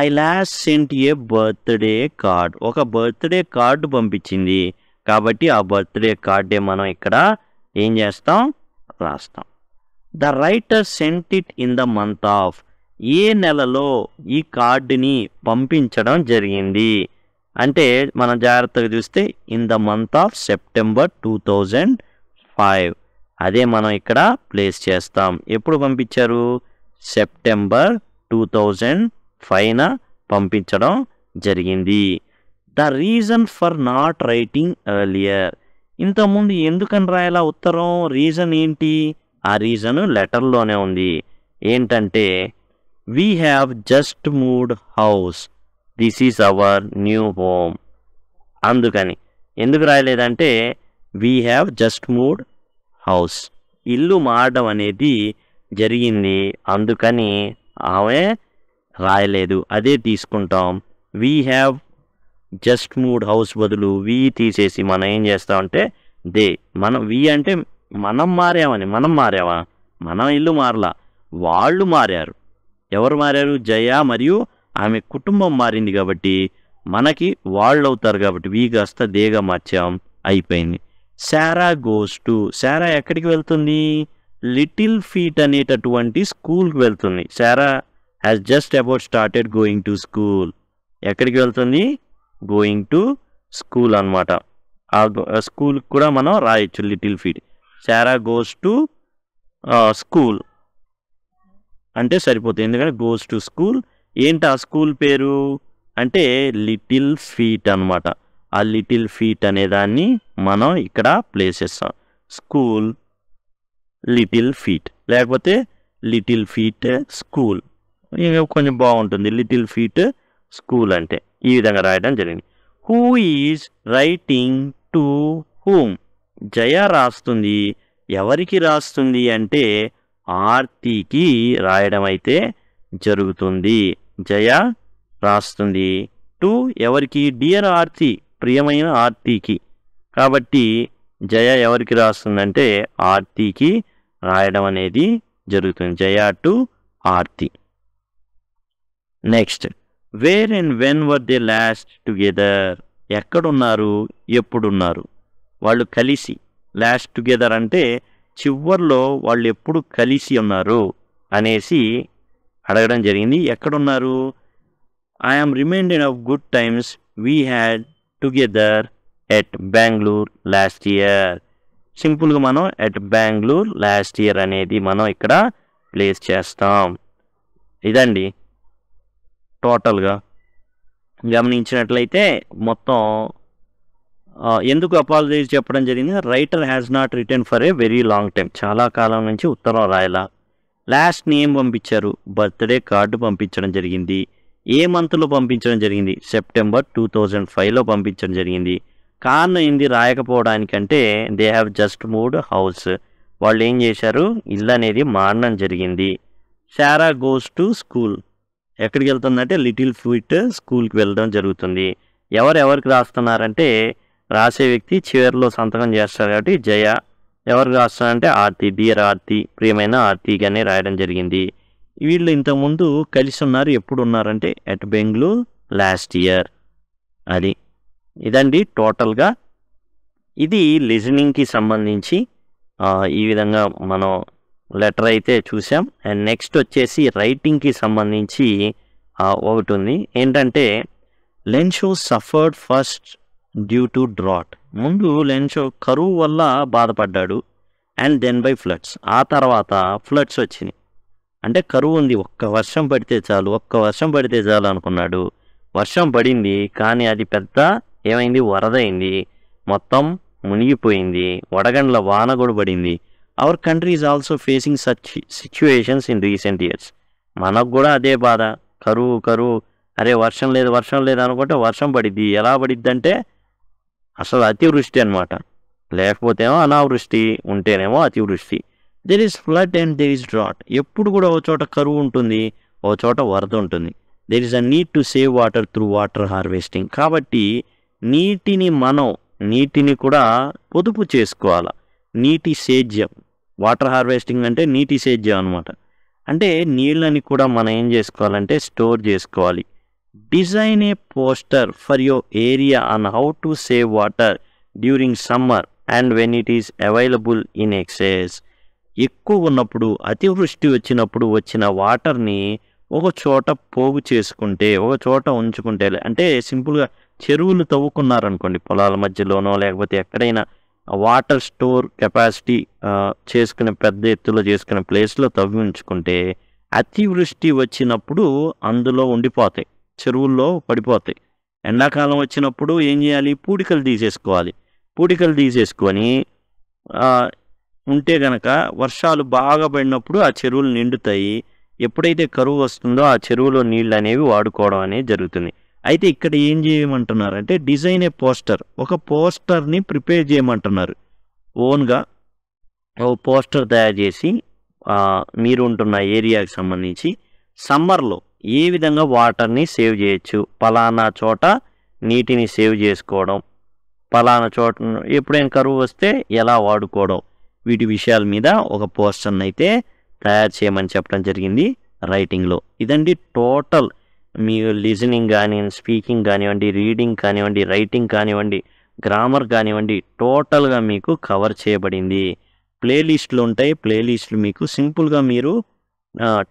I last sent a birthday card. ఒక బర్త్డే కార్డు పంపించింది. కాబట్టి ఆ బర్త్డే కార్డే మనం ఇక్కడ ఏం చేస్తాం? రాస్తాం. The writer sent it in the month of. ఏ నెలలో ఈ కార్డుని పంపించడం జరిగింది అంటే మనం జాగ్రత్తగా చూస్తే in the month of September 2005. అదే మనం ఇక్కడ ప్లేస్ చేస్తాం. ఎప్పుడు పంపించారు? సెప్టెంబర్ 2005న పంపించడం జరిగింది. The reason for not writing earlier. ఇంతకుముందు ఎందుకని రాయాల ఉత్తరం? రీజన్ ఏంటి? ఆ రీజన్ లెటర్లోనే ఉంది. ఏంటంటే we have just moved house, this is our new home. అందుకని ఎందుకు రాయలేదంటే we have just moved house, ఇల్లు మారడం అనేది జరిగింది, అందుకని ఆమె రాయలేదు. అదే తీసుకుంటాం. We have just moved house బదులు వీ తీసేసి మనం ఏం చేస్తామంటే దే. మనం వీ అంటే మనం మారామని. మనం మారామా? మనం ఇల్లు మారలా, వాళ్ళు మారారు. ఎవరు మారారు? జయ మరియు ఆమె కుటుంబం మారింది కాబట్టి మనకి వాళ్ళు అవుతారు కాబట్టి వీ కాస్త దేగా మార్చాం, అయిపోయింది. Sarah goes to. శారా ఎక్కడికి వెళ్తుంది? లిటిల్ ఫీట్ అనేటటువంటి స్కూల్కి వెళ్తుంది. Sara has just about started going to school. ఎక్కడికి వెళ్తుంది? గోయింగ్ టు స్కూల్ అనమాట. ఆ స్కూల్ కూడా మనం రాయొచ్చు little feet. Sara goes to school అంటే సరిపోతుంది, ఎందుకంటే గోస్ టు స్కూల్. ఏంటి ఆ స్కూల్ పేరు అంటే లిటిల్ ఫీట్ అనమాట. ఆ లిటిల్ ఫీట్ అనే దాన్ని మనం ఇక్కడ ప్లేస్ చేస్తాం. స్కూల్ లిటిల్ ఫీట్, లేకపోతే లిటిల్ ఫీట్ స్కూల్, కొంచెం బాగుంటుంది. లిటిల్ ఫీట్ స్కూల్ అంటే ఈ విధంగా రాయడం జరిగింది. Who is writing to whom. Jaya రాస్తుంది. ఎవరికి రాస్తుంది అంటే ఆర్తికి రాయడం అయితే జరుగుతుంది. జయ రాస్తుంది టు ఎవరికి? డియర్ ఆర్తి, ప్రియమైన ఆర్తికి. కాబట్టి జయ ఎవరికి రాస్తుందంటే ఆర్తికి రాయడం అనేది జరుగుతుంది. Jaya to Aarti. Next, where and when were they last together. ఎక్కడున్నారు, ఎప్పుడున్నారు వాళ్ళు కలిసి? లాస్ట్ టుగెదర్ అంటే చివర్లో వాళ్ళు ఎప్పుడు కలిసి ఉన్నారు అనేసి అడగడం జరిగింది. ఎక్కడున్నారు? I'm reminded of good times we had together at Bengaluru last year. సింపుల్గా మనం ఎట్ బెంగళూరు లాస్ట్ ఇయర్ అనేది మనం ఇక్కడ ప్లేస్ చేస్తాం. ఇదండి టోటల్గా గమనించినట్లయితే మొత్తం ఎందుకు అపాలజైజ్ చెప్పడం జరిగింది? Writer has not return for a very long time. చాలా కాలం నుంచి ఉత్తరం రాయలా. లాస్ట్ నేమ్ పంపించారు, బర్త్డే కార్డు పంపించడం జరిగింది. ఏ మంత్లో పంపించడం జరిగింది? సెప్టెంబర్ 2005లో పంపించడం జరిగింది. కారణం ఏంది రాయకపోవడానికంటే they have just moved house. వాళ్ళు ఏం చేశారు? ఇల్లు అనేది మారడం జరిగింది. Sarah goes to school. ఎక్కడికి వెళ్తుందంటే లిటిల్ ఫీట్ స్కూల్కి వెళ్ళడం జరుగుతుంది. ఎవరికి రాస్తున్నారంటే రాసే వ్యక్తి చివరిలో సంతకం చేస్తారు కాబట్టి జయ. ఎవరికి రాస్తారంటే ఆర్తి, డియర్ ఆర్తి, ప్రియమైన ఆర్తికి అని రాయడం జరిగింది. వీళ్ళు ఇంతకుముందు కలిసి ఉన్నారు. ఎప్పుడు ఉన్నారంటే ఎట్ బెంగళూరు లాస్ట్ ఇయర్. అది ఇదండి టోటల్గా. ఇది లిజనింగ్కి సంబంధించి ఈ విధంగా మనం లెటర్ అయితే చూసాం. అండ్ నెక్స్ట్ వచ్చేసి రైటింగ్కి సంబంధించి ఒకటి ఉంది. ఏంటంటే Lencho suffered first due to drought. ముందు లెన్షో కరువు వల్ల బాధపడ్డాడు. And then by floods. ఆ తర్వాత ఫ్లడ్స్ వచ్చినాయి. అంటే కరువు ఉంది, ఒక్క వర్షం పడితే చాలు అనుకున్నాడు. వర్షం పడింది కానీ అది పెద్ద ఏమైంది? వరదైంది, మొత్తం మునిగిపోయింది. వడగండ్ల వాన కూడా పడింది. Our country is also facing such situations in recent years. మనకు కూడా అదే బాధ. కరువు అరే వర్షం లేదు అనుకుంటే వర్షం పడిద్ది. ఎలా పడిద్ది అంటే అసలు అతివృష్టి అనమాట. లేకపోతేమో అనావృష్టి, ఉంటేనేమో అతివృష్టి. There is flood and there is drought. ఎప్పుడు కూడా ఒక చోట కరువు ఉంటుంది, ఒక చోట వరద ఉంటుంది. There is a need to save water through water harvesting. కాబట్టి నీటిని కూడా పొదుపు చేసుకోవాలి. నీటి సేద్యం, వాటర్ హార్వెస్టింగ్ అంటే నీటి సేద్యం అనమాట. అంటే నీళ్ళని కూడా మనం ఏం చేసుకోవాలంటే స్టోర్ చేసుకోవాలి. Design A poster for your area on how to save water during summer and when it is available in excess. ఎక్కువ ఉన్నప్పుడు, అతివృష్టి వచ్చినప్పుడు వచ్చిన వాటర్ని ఒక చోట పోగు చేసుకుంటే, ఒక చోట ఉంచుకుంటే, అంటే సింపుల్గా చెరువులు తవ్వుకున్నారనుకోండి పొలాల మధ్యలోనో, లేకపోతే ఎక్కడైనా వాటర్ స్టోర్ కెపాసిటీ చేసుకునే పెద్ద ఎత్తులో చేసుకునే ప్లేస్లో తవ్వి ఉంచుకుంటే అతివృష్టి వచ్చినప్పుడు అందులో ఉండిపోతాయి, చెరువుల్లో పడిపోతాయి. ఎండాకాలం వచ్చినప్పుడు ఏం చేయాలి, పూడికలు తీసేసుకోవాలి. పూడికలు తీసేసుకొని ఉంటే గనక వర్షాలు బాగా పడినప్పుడు ఆ చెరువులు నిండుతాయి. ఎప్పుడైతే కరువు వస్తుందో ఆ చెరువులో నీళ్ళు అనేవి వాడుకోవడం అనేది జరుగుతుంది. అయితే ఇక్కడ ఏం చేయమంటున్నారంటే డిజైన్ ఏ పోస్టర్, ఒక పోస్టర్ని ప్రిపేర్ చేయమంటున్నారు. ఓన్గా ఓ పోస్టర్ తయారు చేసి మీరు ఉంటున్న ఏరియాకి సంబంధించి సమ్మర్లో ఏ విధంగా వాటర్ని సేవ్ చేయొచ్చు, పలానా చోట నీటిని సేవ్ చేసుకోవడం, పలానా చోట ఎప్పుడైనా కరువు వస్తే ఎలా వాడుకోవడం, వీటి విషయాల మీద ఒక పోస్టర్ని అయితే తయారు చేయమని చెప్పడం జరిగింది రైటింగ్లో. ఇదండి టోటల్ మీ లిజనింగ్ కానివ్వండి, స్పీకింగ్ కానివ్వండి, రీడింగ్ కానివ్వండి, రైటింగ్ కానివ్వండి, గ్రామర్ కానివ్వండి, టోటల్గా మీకు కవర్ చేయబడింది. ప్లేలిస్టులు ఉంటాయి. ప్లేలిస్టులు మీకు సింపుల్గా మీరు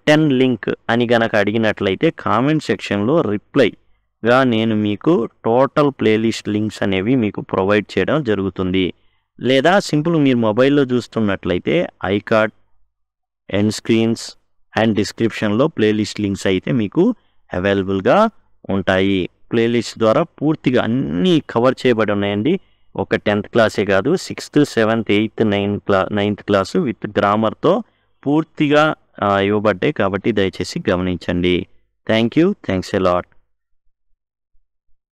10 లింక్ అని గనక అడిగినట్లయితే కామెంట్ సెక్షన్లో రిప్లైగా నేను మీకు టోటల్ ప్లేలిస్ట్ లింక్స్ అనేవి మీకు ప్రొవైడ్ చేయడం జరుగుతుంది. లేదా సింపుల్ మీరు మొబైల్లో చూస్తున్నట్లయితే ఐకార్డ్, ఎండ్ స్క్రీన్స్ అండ్ డిస్క్రిప్షన్లో ప్లేలిస్ట్ లింక్స్ అయితే మీకు అవైలబుల్గా ఉంటాయి. ప్లేలిస్ట్ ద్వారా పూర్తిగా అన్నీ కవర్ చేయబడి ఉన్నాయండి. ఒక 10th క్లాసే కాదు, 6th, 7th, 8th, 9th class with గ్రామర్తో పూర్తిగా ఇవ్వబడ్డాయి. కాబట్టి దయచేసి గమనించండి. Thanks a lot.